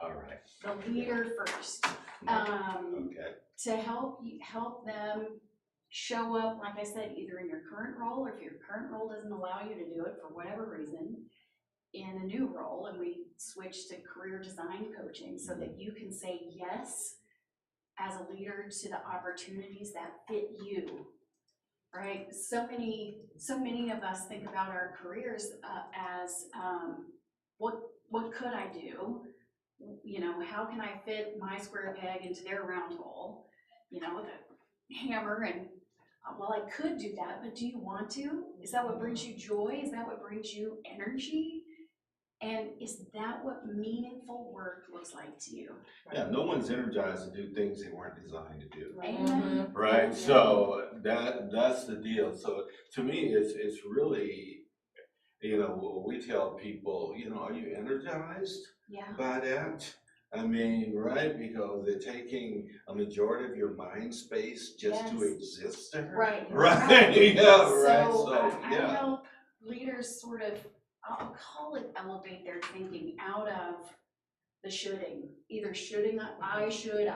all right. The leader first. Okay. To help them show up, like I said, either in your current role, or if your current role doesn't allow you to do it for whatever reason, in a new role. And we switch to career design coaching so that you can say yes as a leader to the opportunities that fit you, right? So many of us think about our careers as what could I do? How can I fit my square peg into their round hole? With a hammer, and well, I could do that, but do you want to? Is that what brings you joy? Is that what brings you energy? And is that what meaningful work looks like to you? Yeah, no one's energized to do things they weren't designed to do. Amen. Right, so that's the deal. So to me, it's really, we tell people, are you energized by that? I mean, right, because they're taking a majority of your mind space just to exist there. Right. Right. Yeah. So, Right. I help leaders sort of, I'll call it, elevate their thinking out of the shoulding. Either shoulding, I should,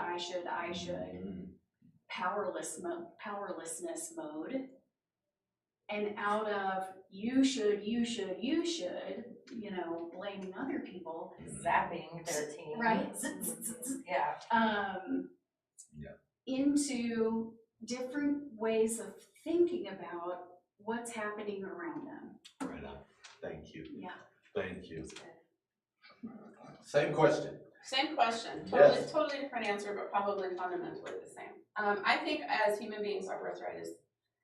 powerlessness mode, and out of you should, blaming other people. Zapping their team. Right? Yeah. Into different ways of thinking about what's happening around them. Right on. Thank you. Yeah. Thank you. Same question. Same question, Yes. totally different answer, but probably fundamentally the same. I think as human beings, our birthright is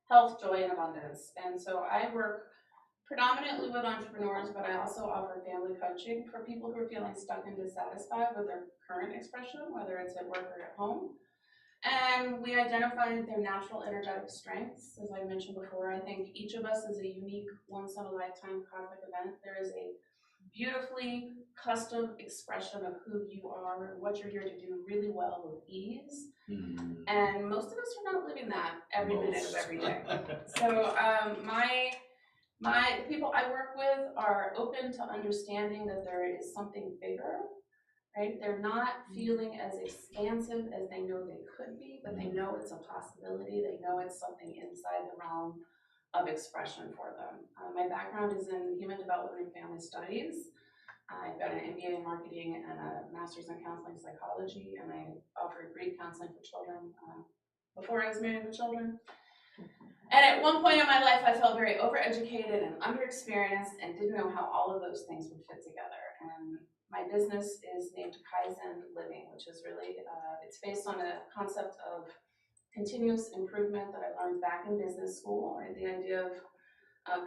health, joy, and abundance. And so I work predominantly with entrepreneurs, but I also offer family coaching for people who are feeling stuck and dissatisfied with their current expression, whether it's at work or at home. And we identify their natural energetic strengths. As I mentioned before, I think each of us is a unique, once-in-a-lifetime cosmic event. There is a beautifully custom expression of who you are and what you're here to do really well with ease. And most of us are not living that every minute of every day. So my people I work with are open to understanding that there is something bigger, right? They're not feeling as expansive as they know they could be, but they know it's a possibility. They know it's something inside the realm of expression for them. My background is in human development and family studies. I've got an MBA in marketing and a master's in counseling psychology, and I offered grief counseling for children before I was married with children. And at one point in my life, I felt very overeducated and underexperienced and didn't know how all of those things would fit together. And my business is named Kaizen Living, which is really, it's based on a concept of continuous improvement that I learned back in business school. Right? The idea of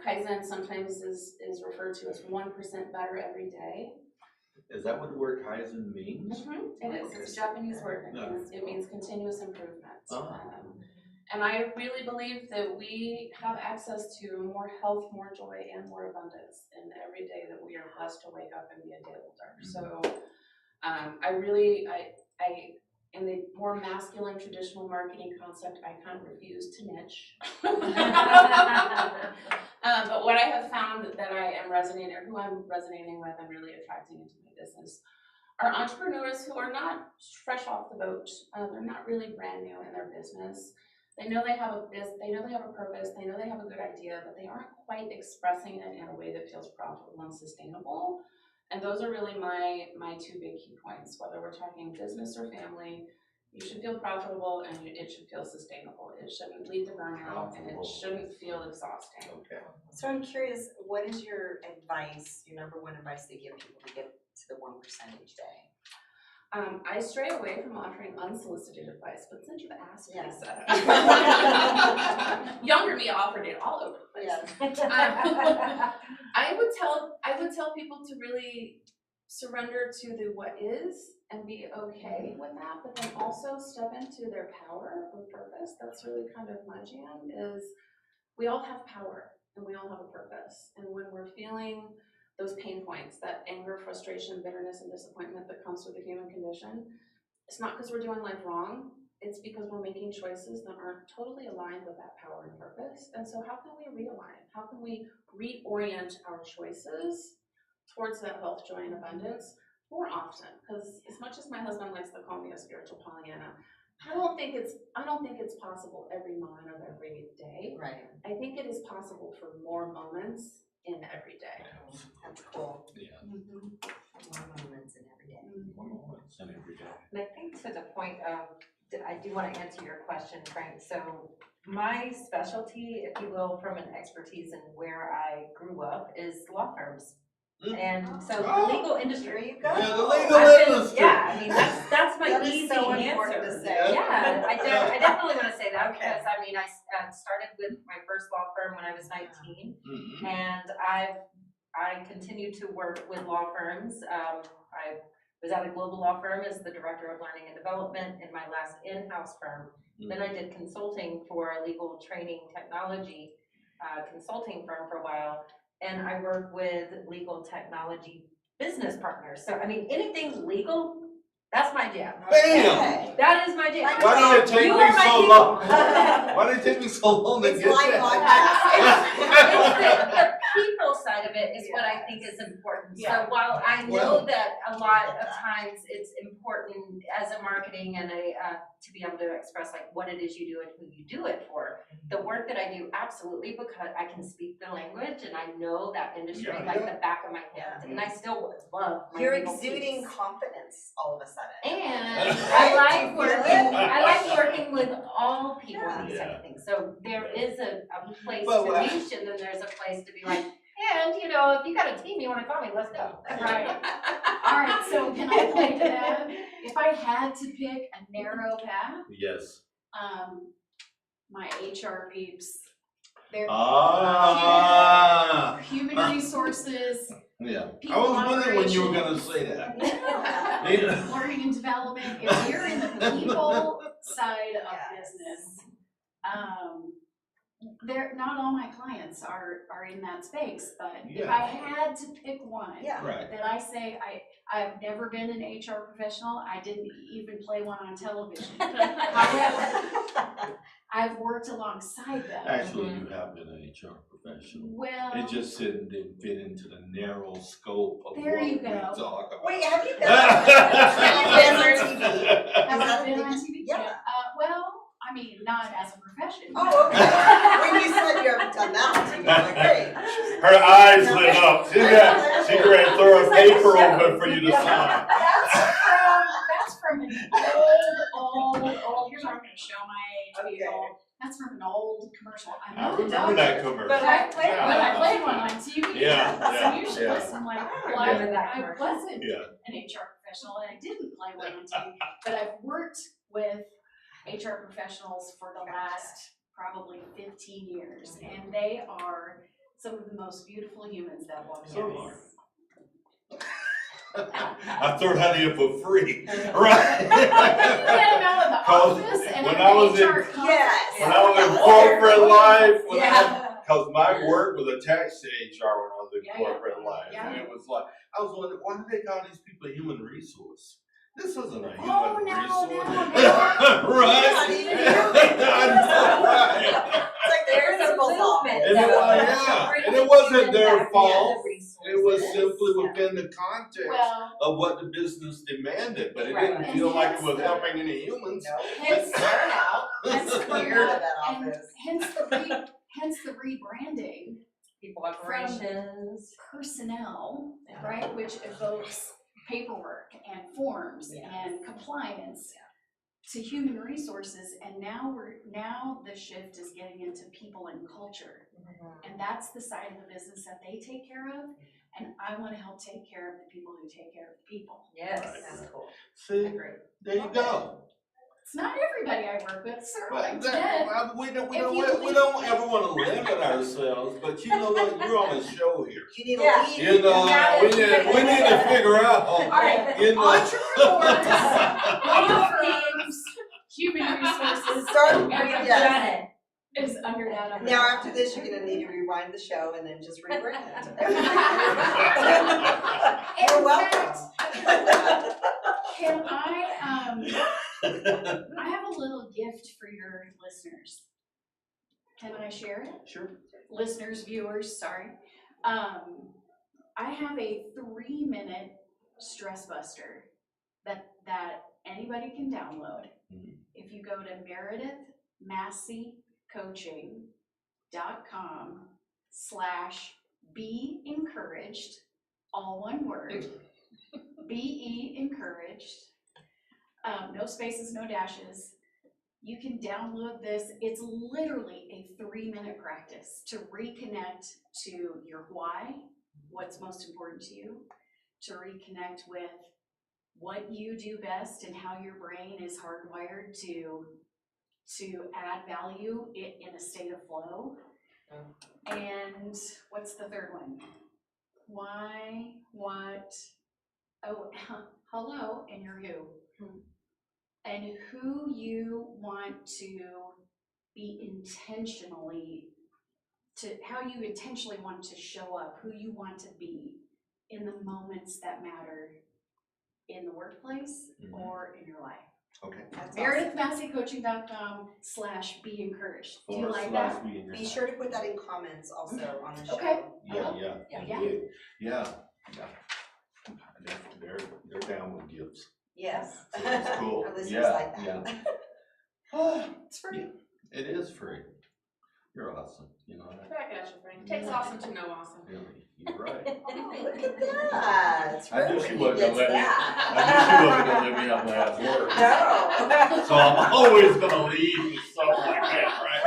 Kaizen sometimes is referred to as 1% better every day. Is that what the word Kaizen means? It is. It's a Japanese word. It means continuous improvement. Oh. And I really believe that we have access to more health, more joy, and more abundance in every day that we are blessed to wake up and be a day older. So I in the more masculine traditional marketing concept, I kind of refuse to niche. But what I have found that I am resonating, or who I'm resonating with, I'm really attracting into my business, are entrepreneurs who are not fresh off the boat. They're not really brand new in their business. They know they have a business, they know they have a purpose, they know they have a good idea, but they aren't quite expressing it in a way that feels profitable and sustainable. And those are really my two big key points. Whether we're talking business or family, you should feel profitable and it should feel sustainable. It shouldn't lead to burnout and it shouldn't feel exhausting. Okay. So I'm curious, what is your advice, your number one advice to give people to get to the 1% each day? I stray away from offering unsolicited advice, but since you've asked me, Yes. Younger me offered it all over the place. Yes. I would tell people to really surrender to the what is and be okay with that, but then also step into their power with purpose. That's really kind of my jam. Is we all have power and we all have a purpose, and when we're feeling those pain points, that anger, frustration, bitterness, and disappointment that comes with the human condition, it's not because we're doing life wrong, it's because we're making choices that aren't totally aligned with that power and purpose. And so how can we realign? How can we reorient our choices towards that health, joy, and abundance more often? Because as much as my husband likes to call me a spiritual Pollyanna, I don't think it's possible every moment of every day. Right. I think it is possible for more moments in every day. That's cool. Yeah. More moments in every day. More moments in every day. And I think to the point of, I do want to answer your question, Frank. So my specialty, if you will, from an expertise in where I grew up is law firms. And so the legal industry. There you go. Yeah, the legal industry. Yeah, I mean, that's my That is easy so answer. important to say. Yeah, I definitely want to say that Okay. because I mean, I started with my first law firm when I was 19, Mm-hmm. and I continue to work with law firms. I was at a global law firm as the director of learning and development in my last in-house firm. Then I did consulting for a legal training technology consulting firm for a while. And I work with legal technology business partners. So, I mean, anything legal, that's my jam. Bam! That is my jam. Why did it take You me are my so people. long? Why did it take me so long to It's get like that? It's the people side of it is what I think is important. Yeah. So while I know Well- that a lot of times it's important as a marketing and to be able to express like what it is you do and who you do it for, the work that I do absolutely because I can speak the language and I know that industry like the back of my hand, and I still love my You're legal exuding piece. confidence all of a sudden. And Right? I like working with all people in these Yeah. type of things. So there is a place Well, to niche and then there's a place to be like, and you know, if you got a team you wanna call me, let's go. Right. All right, so can I play to that? If I had to pick a narrow path, Yes. my HR peeps, they're human resources, Yeah. I people was wondering when you were gonna operations. say that. Yeah. learning and development. If you're in the people side of business, not all my clients are in that space, but if I had to pick one Right. that I say I've never been an HR professional, I didn't even play one on television. However, I've worked alongside them. Actually, you have been an HR professional. Well, It just didn't fit into the narrow scope of There what you we go. talk about. Wait, have you been on TV? have I been on TV? Yeah. Well, I mean, not as a profession. Oh, okay. When you said you haven't done that on TV, I'm like, great. Her eyes lit up. She ready to throw a paper over for you to sign. That's from an old, here's where I'm gonna show my age, people. That's from an old old commercial. I'm I not a remember that doctor, commercial. but I played Yeah. one on TV. Yeah, So yeah, you should yeah. listen. Like, I well, remember that I commercial. wasn't Yeah. an HR professional and I didn't play one on TV, but I've worked with HR professionals for the last probably 15 years, and they are some of the most beautiful humans that walk the So earth. are. I throw that in for free, right? You get them out of the office and when at I the was in- HR conference. Yes. When I was in corporate life, Yeah. because my work was attached to HR when I was in Yeah, corporate life, yeah. and it was like, I was wondering, why do they call these people a human resource? This isn't a human Oh, no, resource. no. Right? Not even I know, right? It's like the There's a principal's office. movement. And it was, yeah, and it wasn't their fault. It was simply Yeah. within the context Well, of what the business demanded, but it Right. didn't And feel like it hence was the- helping any humans. hence, Burnout. hence the Clear out of that and office. hence the rebranding People operations. personnel, Yeah. right, which evokes paperwork and forms Yes. and compliance to human resources, and now the shift is getting into people and culture, and that's the side of the business that they take care of, and I want to help take care of the people who take care of the people. Yes, Right. that's cool. See, Agree. there you go. It's not everybody I work with, sir, But like that, Ted. we If you don't ever want to limit ourselves, but you know what, you're on a show here. You need Yeah. a lead. You know, gotta- we need to figure out, All right, you know. entrepreneurs, law firms, human resources, Start, We've everything yes. done it. is under that umbrella. Now after this, you're gonna need to rewind the show and then just rebrand it. You're In welcome. fact, can I have a little gift for your listeners. Can I share it? Sure. Listeners, viewers, sorry. I have a 3-minute stress buster that anybody can download. Mhm. If you go to meredithmasseycoaching.com/be encouraged, all one word, be encouraged, no spaces, no dashes. You can download this. It's literally a 3-minute practice to reconnect to your why, what's most important to you, to reconnect with what you do best and how your brain is hardwired to add value in a state of flow. And what's the third one? Why, what, oh, hello, and your who. And who you want to be how you intentionally want to show up, who you want to be in the moments that matter in the workplace or in your life. Okay. That's awesome. meredithmasseycoaching.com/be encouraged. Do you like that? Be sure to put that in comments also on the show. Okay. Yeah. Yeah. They're down with gifts. Yes. So it's cool. Our listeners Yeah, like that. It's free. It is free. You're awesome. You know that. Back at you, Frank. It takes awesome to know awesome. Really, you're right. Oh, look at that. It's I knew she really wasn't gonna gets let me. that. I knew she wasn't gonna let me have last word. No. So I'm always gonna lead with stuff like that, right?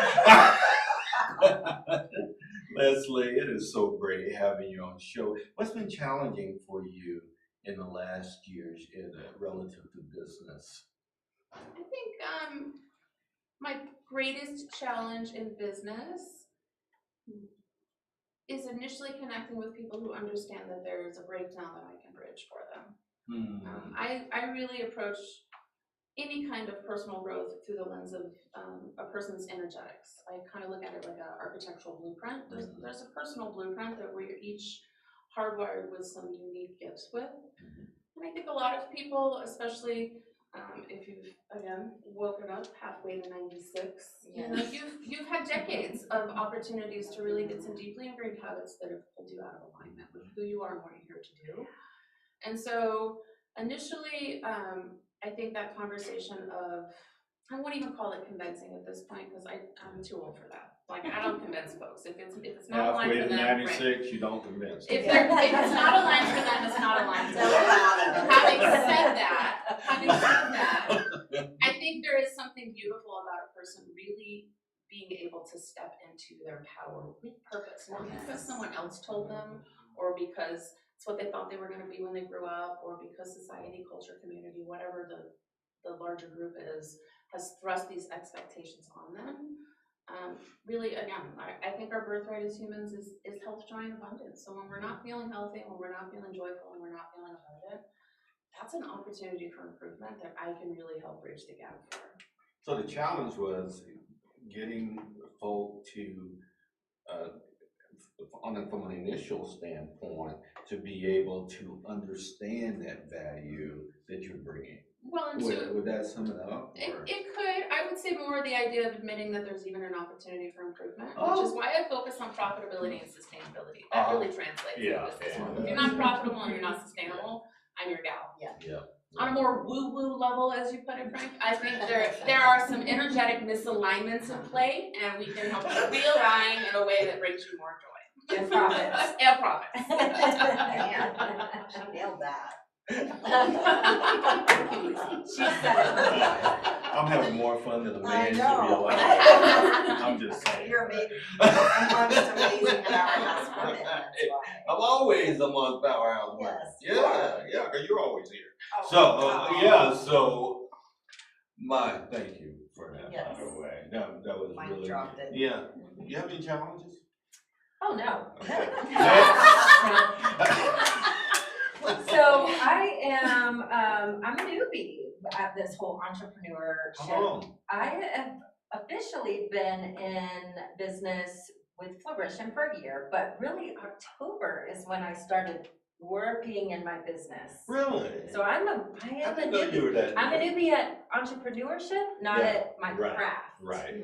Leslie, it is so great having you on the show. What's been challenging for you in the last years relative to business? I think my greatest challenge in business is initially connecting with people who understand that there is a breakdown that I can bridge for them. I really approach any kind of personal growth through the lens of a person's energetics. I kind of look at it like an architectural blueprint. There's a personal blueprint that we're each hardwired with some unique gifts with. And I think a lot of people, especially if you've, again, woken up halfway to 96, you know, you've had decades of opportunities to really get some deeply ingrained habits that have pulled you out of alignment with who you are and what you're here to do. And so initially, I think that conversation of, I won't even call it convincing at this point because I'm too old for that. Like, I don't convince folks. If it's not aligned Halfway for to them, 96, great. you don't convince. If it's not aligned for them, it's not aligned for them. Having said that, I think there is something beautiful about a person really being able to step into their power with purpose, not because someone else told them, or because it's what they thought they were going to be when they grew up, or because society, culture, community, whatever the larger group is, has thrust these expectations on them. Really, again, I think our birthright as humans is health, joy, and abundance. So when we're not feeling healthy, when we're not feeling joyful, when we're not feeling abundant, that's an opportunity for improvement that I can really help bridge the gap for. So the challenge was getting folk to, from an initial standpoint, to be able to understand that value that you're bringing. Well, and Would that sum it up? It could. I would say more the idea of admitting that there's even an opportunity for improvement, which is why I focus on profitability and sustainability. That really translates in the business world. If you're not profitable and you're not sustainable, I'm your gal. Yeah. On a more woo-woo level, as you put it, Frank, I think there are some energetic misalignments in play, and we can help you realign in a way that brings you more joy. And profits. And profits. Man, she nailed that. She said it. I'm having more fun than a I man should know. realize. I'm just saying. You're amazing. Amongst amazing powerhouse women, that's why. I'm always among powerhouse women. Yes. Yeah, because you're always here. Oh, So thank you for that, Yes. by the way. That was Mike really dropped it. Yeah. You have any challenges? Oh, no. Okay. So I am, I'm a newbie at this whole entrepreneurship. How long? I have officially been in business with Florishion for a year, but really October is when I started working in my business. Really? So I am I a didn't know you were newbie. that. I'm a newbie at entrepreneurship, not at my craft. Right.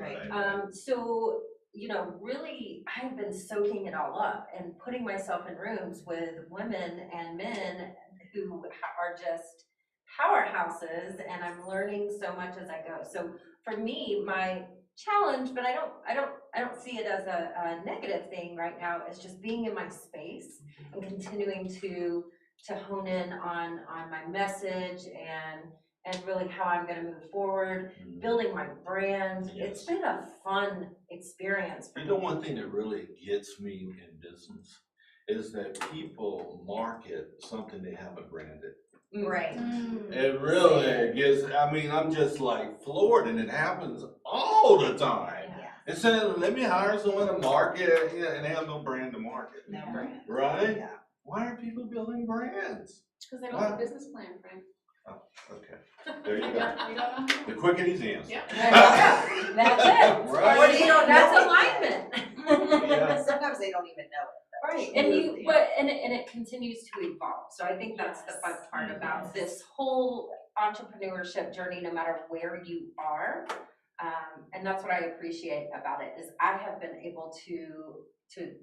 So, you know, really, I've been soaking it all up and putting myself in rooms with women and men who are just powerhouses, and I'm learning so much as I go. So for me, my challenge, but I don't see it as a negative thing right now, is just being in my space and continuing to hone in on my message and really how I'm going to move forward, building my brand. Yes. It's been a fun experience for You know, me. one thing that really gets me in business is that people market something they haven't branded. Right. It really gets, I mean, I'm just like floored, and it happens all the time. Yeah. It says, let me hire someone to market, and they have no brand to market. No brand. Right? Yeah. Why are people building brands? Because they don't have a business plan, Frank. Okay, there you go. We don't know. The quick and easy answer. That's it. Right. Or you don't know That's it alignment. Yeah. Sometimes they don't even know it. Right, and it continues to evolve. So I think that's the fun part about this whole entrepreneurship journey, no matter where you are. And that's what I appreciate about it, is I have been able to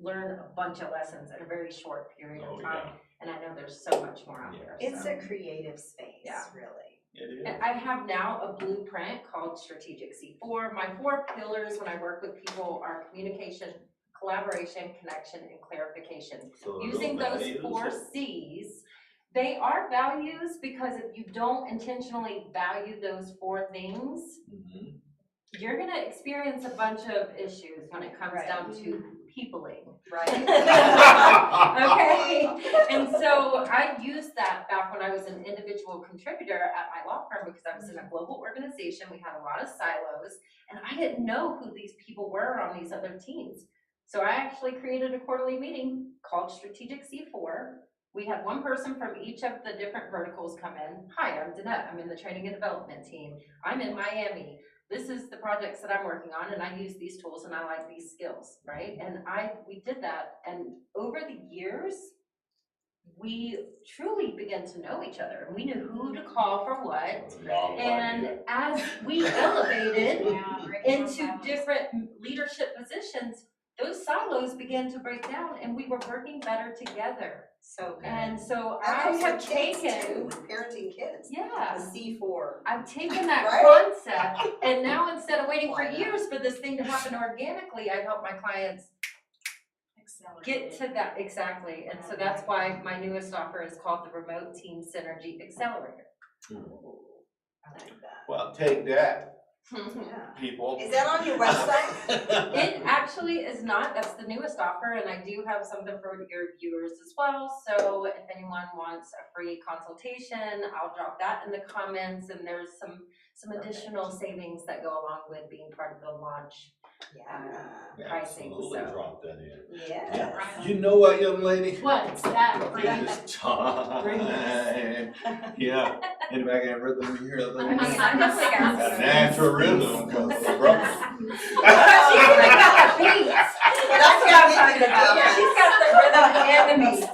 learn a bunch of lessons in a very short period of time. And I know there's so much more out there. It's so. a creative space, Yeah. really. It is. And I have now a blueprint called Strategic C4. My 4 pillars when I work with people are communication, collaboration, connection, and clarification. So Using those values. 4 C's, they are values, because if you don't intentionally value those 4 things, you're gonna experience a bunch of issues when it comes down to peopling. Right. Okay, and so I used that back when I was an individual contributor at my law firm, because I was in a global organization. We had a lot of silos, and I didn't know who these people were on these other teams. So I actually created a quarterly meeting called Strategic C4. We had one person from each of the different verticals come in. Hi, I'm Danette. I'm in the training and development team. I'm in Miami. This is the projects that I'm working on, and I use these tools, and I like these skills, right? And we did that, and over the years, we truly began to know each other, and we knew who to call for what. And as we elevated into different leadership positions, those silos began to break down, and we were working better together. So good. And so I I have kids taken, too, parenting kids. yeah. The C4. I've taken that Right? concept, and now instead of waiting for Why not? years for this thing to happen organically, I help my clients get to that, exactly. And so that's why my newest offer is called the Remote Team Synergy Accelerator. I like that. Well, take that. Yeah. people. Is that on your website? It actually is not. That's the newest offer, and I do have something for your viewers as well. So if anyone wants a free consultation, I'll drop that in the comments. And there's some additional savings that go along with being part of the launch pricing. Absolutely, So drop that in. Yeah. You know what, young lady? What's that? It is time. Yeah, in the back end rhythm, you hear the I'm definitely got a some. natural rhythm comes from brother. But I've got talking about. She's got the rhythm and the beats.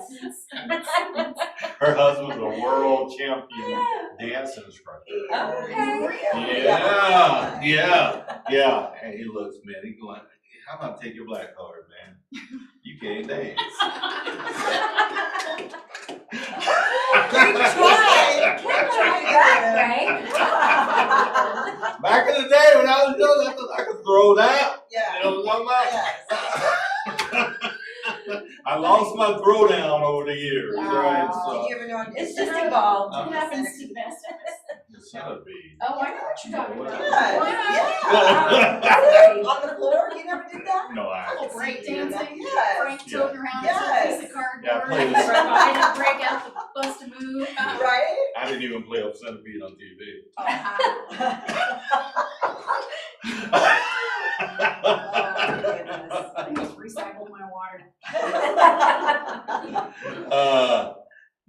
Her husband's a world champion dance instructor. Okay. Yeah. And he looks, man, he's going, how about take your black card, man? You can't dance. Keep trying that, Right? Back in the day when I was young, I could throw that. Yeah. You know what I'm talking Yes. about? I lost my throwdown over the years, right? So, Did you ever know? It's just evolved. It happens to the best of us. the centipede. Oh, I know what you're talking about. Yeah. On the floor? You never did that? No, I. Little break dancing. Yes. Frank tilting around Yes. with a piece of cardboard. Yeah, I played Trying to break out the bust a move. Right? I didn't even play up centipede on TV. I just recycled my water.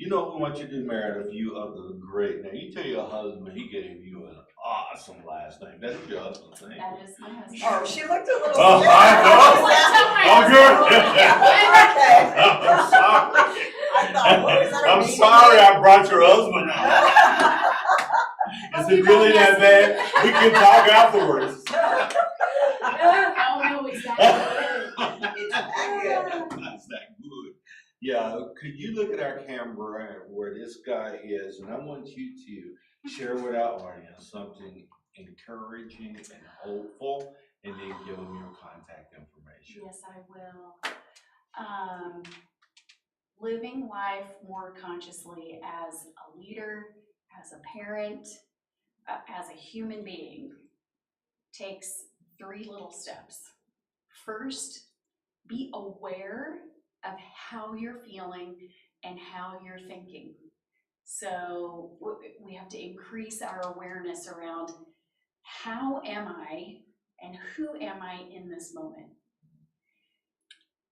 You know what you do, Meredith? You are the great. Now you tell your husband he gave you an awesome last name. That's your husband's name. That is my husband. Oh, she looked a little Oh, scared. I know. Oh, good. Okay. I'm sorry. I thought, what was that? I'm sorry I brought your husband out. Is it really that bad? We can talk afterwards. Oh, no, it's that It's that good. That's that good. Yeah, could you look at our camera where this guy is, and I want you to share with our audience something encouraging and hopeful, and then give them your contact information. Yes, I will. Living life more consciously as a leader, as a parent, as a human being takes 3 little steps. First, be aware of how you're feeling and how you're thinking. So we have to increase our awareness around how am I and who am I in this moment.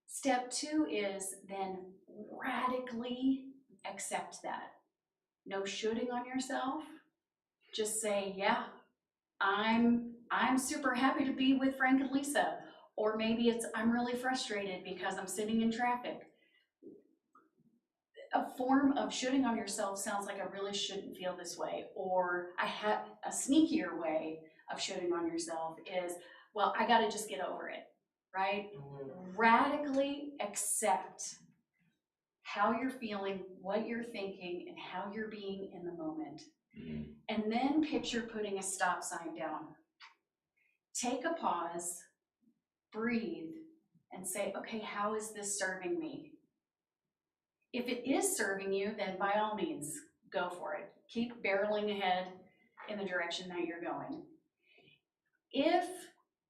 Step 2 is then radically accept that. No shooting on yourself. Just say, yeah, I'm super happy to be with Frank and Lisa. Or maybe it's, I'm really frustrated because I'm sitting in traffic. A form of shooting on yourself sounds like I really shouldn't feel this way. Or I had a sneakier way of shooting on yourself is, well, I gotta just get over it, right? Radically accept how you're feeling, what you're thinking, and how you're being in the moment. And then picture putting a stop sign down. Take a pause, breathe, and say, okay, how is this serving me? If it is serving you, then by all means, go for it. Keep barreling ahead in the direction that you're going. If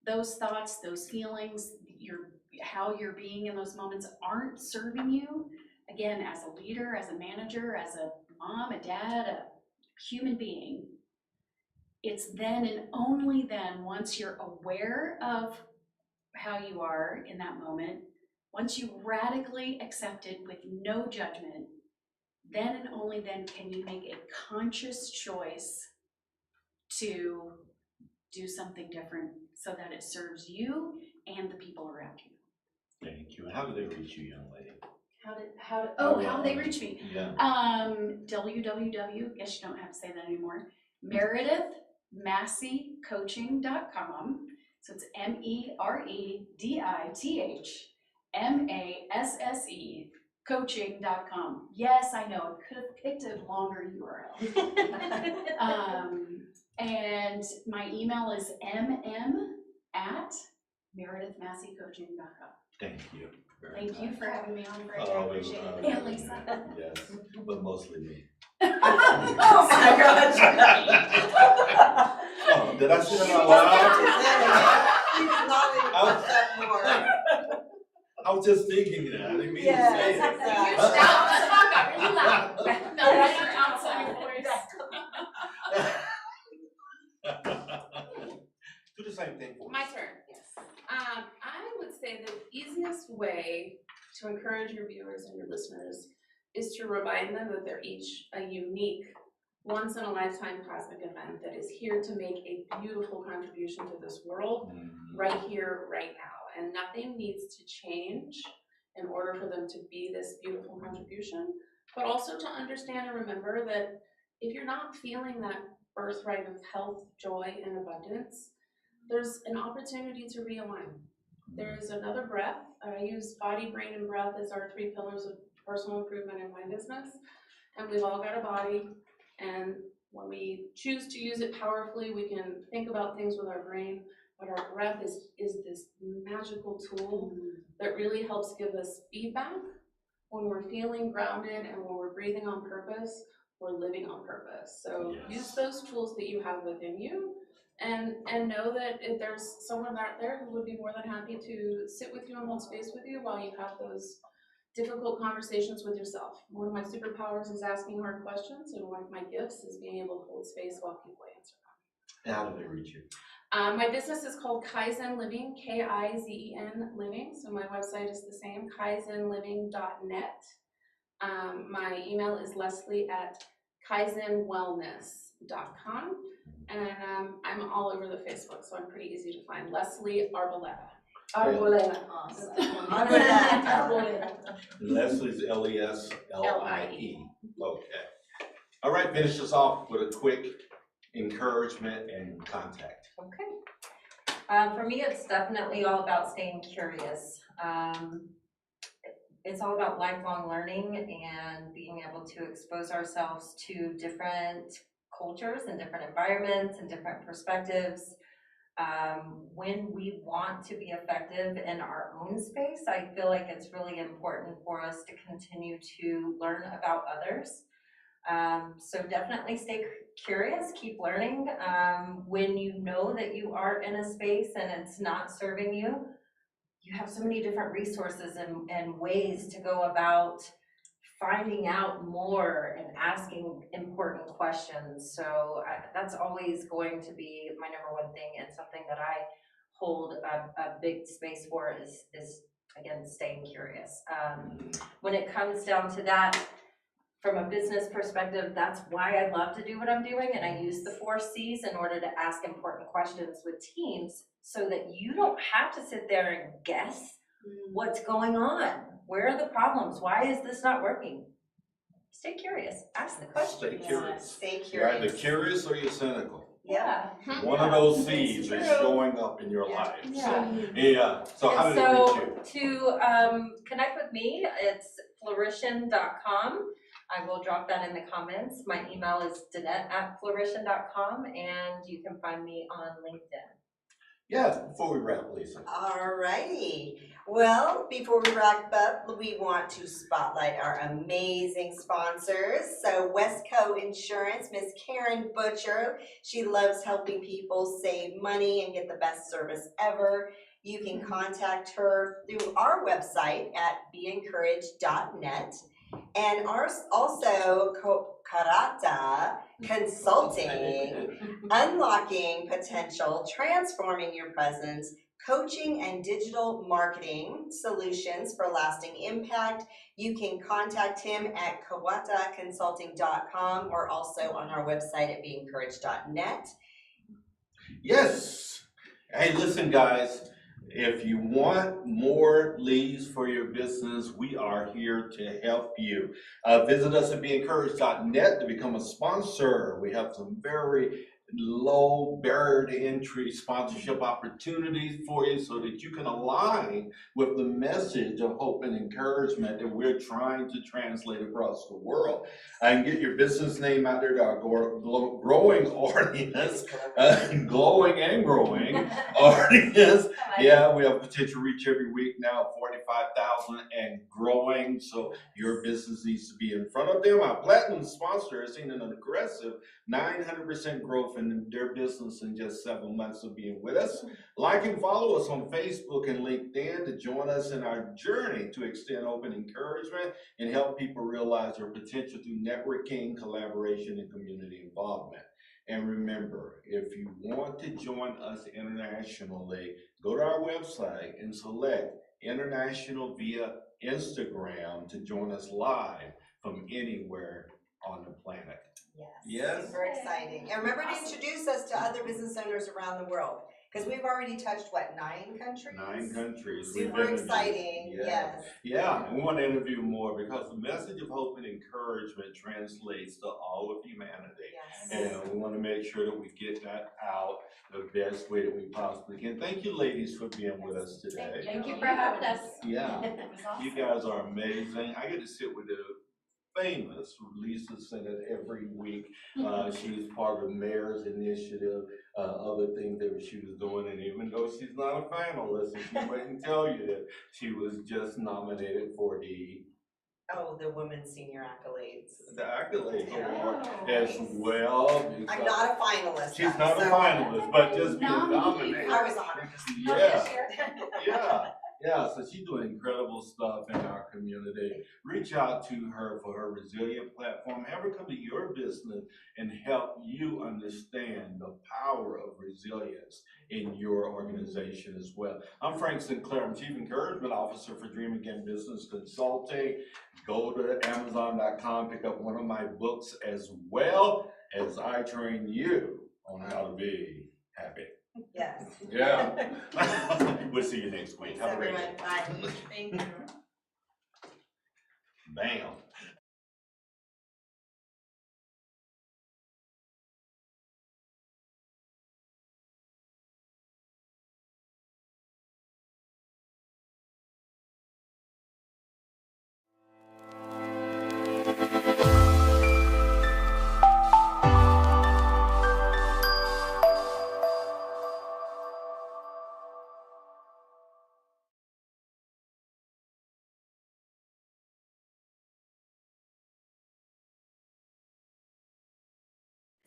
those thoughts, those feelings, how you're being in those moments aren't serving you, again, as a leader, as a manager, as a mom, a dad, a human being, it's then and only then, once you're aware of how you are in that moment, once you radically accept it with no judgment, then and only then can you make a conscious choice to do something different so that it serves you and the people around you. Thank you. How do they reach you, young lady? How do they reach me? Yeah. www, guess you don't have to say that anymore, meredithmasseycoaching.com. So it's MEREDITHMASSE coaching.com. Yes, I know, it could have picked a longer URL. And my email is mm@meredithmasseycoaching.com. Thank you. Very Thank you nice. for having me on, Frank. I Oh, appreciate it. yeah, And Lisa. Yes, but mostly me. Oh my gosh. Oh, Oh, did I say that out loud? He's nodding that more. I was just thinking that, I didn't mean to Yes, say it. exactly. Huge shout, the song got really loud. No, right on outside voice. Do the same thing for My us. turn. Yes. I would say the easiest way to encourage your viewers and your listeners is to remind them that they're each a unique, once-in-a-lifetime cosmic event that is here to make a beautiful contribution to this world right here, right now. And nothing needs to change in order for them to be this beautiful contribution, but also to understand and remember that if you're not feeling that birthright of health, joy, and abundance, there's an opportunity to realign. There is another breath. I use body, brain, and breath as our 3 pillars of personal improvement in my business. And we've all got a body. And when we choose to use it powerfully, we can think about things with our brain. But our breath is this magical tool that really helps give us feedback when we're feeling grounded and when we're breathing on purpose, we're living on purpose. So use those tools that you have within you. And know that if there's someone out there who would be more than happy to sit with you and hold space with you while you have those difficult conversations with yourself. One of my superpowers is asking hard questions, and one of my gifts is being able to hold space while people answer them. How do they reach you? My business is called Kaizen Living, Kizen Living. So my website is the same, kaizenliving.net. My email is leslie@kaizenwellness.com. And I'm all over the Facebook, so I'm pretty easy to find. Leslie Arboleda. Arboleda. Arboleda. Leslie's Leslie. Okay. All right, finish us off with a quick encouragement and contact. Okay. For me, it's definitely all about staying curious. It's all about lifelong learning and being able to expose ourselves to different cultures and different environments and different perspectives. When we want to be effective in our own space, I feel like it's really important for us to continue to learn about others. So definitely stay curious, keep learning. When you know that you are in a space and it's not serving you, you have so many different resources and ways to go about finding out more and asking important questions. So that's always going to be my number one thing, and something that I hold a big space for is again, staying curious. When it comes down to that, from a business perspective, that's why I love to do what I'm doing, and I use the 4 C's in order to ask important questions with teams so that you don't have to sit there and guess what's going on. Where are the problems? Why is this not working? Stay curious. Ask the question. Stay curious. Stay You're either curious. curious or you're cynical. Yeah. One of those C's is showing up in your life. Yeah. So how do they reach you? To connect with me, it's Florishion.com. I will drop that in the comments. My email is Danette@Florishion.com, and you can find me on LinkedIn. Yeah, before we wrap, Lisa. Alrighty. Well, before we wrap up, we want to spotlight our amazing sponsors. So Westco Insurance, Miss Karen Butcher. She loves helping people save money and get the best service ever. You can contact her through our website at beencouraged.net. And also Quarata Consulting, unlocking potential, transforming your presence, coaching and digital marketing solutions for lasting impact. You can contact him at QuarataConsulting.com or also on our website at beencouraged.net. Yes. Hey, listen, guys. If you want more leads for your business, we are here to help you. Visit us at beencouraged.net to become a sponsor. We have some very low barrier to entry sponsorship opportunities for you so that you can align with the message of hope and encouragement that we're trying to translate across the world and get your business name out there to our growing audience, glowing and growing audience. Yeah, we have potential reach every week now, 45,000 and growing. So your business needs to be in front of them. Our platinum sponsor has seen an aggressive 900% growth in open their business in just 7 months of being with us. Like and follow us on Facebook and LinkedIn to join us in our journey to extend open encouragement and help people realize their potential through networking, collaboration, and community involvement. And remember, if you want to join us internationally, go to our website and select International via Instagram to join us live from anywhere on the planet. Yes. Super exciting. And remember to introduce us to other business owners around the world, because we've already touched, what, 9 countries? 9 countries. We've Super interviewed. exciting, yes. Yeah, and we want to interview more because the message of hope and encouragement translates to all of humanity. Yes. And we want to make sure that we get that out the best way that we possibly can. Thank you, ladies, for being with us today. Thank you for having us. Yeah, It was awesome. you guys are amazing. I get to sit with the famous Lisa Sennett every week. She's part of the Mayor's Initiative, other things that she was doing, and even though she's not a finalist, and she wouldn't tell you that she was just nominated for the Women's Senior Accolades. Accolades Yeah. Award as well. I'm not a finalist. She's though, not a so- finalist, but just being nominated. I was honored. Yeah, so she's doing incredible stuff in our community. Reach out to her for her resilient platform. Have her come to your business and help you understand the power of resilience in your organization as well. I'm Frank Sinclair. I'm Chief Encouragement Officer for Dream Again Business Consulting. Go to Amazon.com, pick up one of my books as well as I train you on how to be happy. Yes. Yeah. We'll see you next week. Have a great day. Everyone, bye. Thank you. Bam.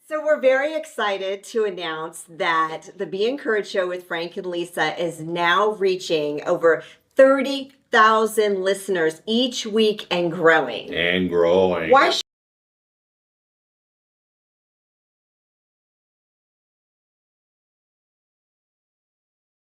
So we're very excited to announce that the Be Encouraged show with Frank and Lisa is now reaching over 30,000 listeners each week and growing. And growing. Why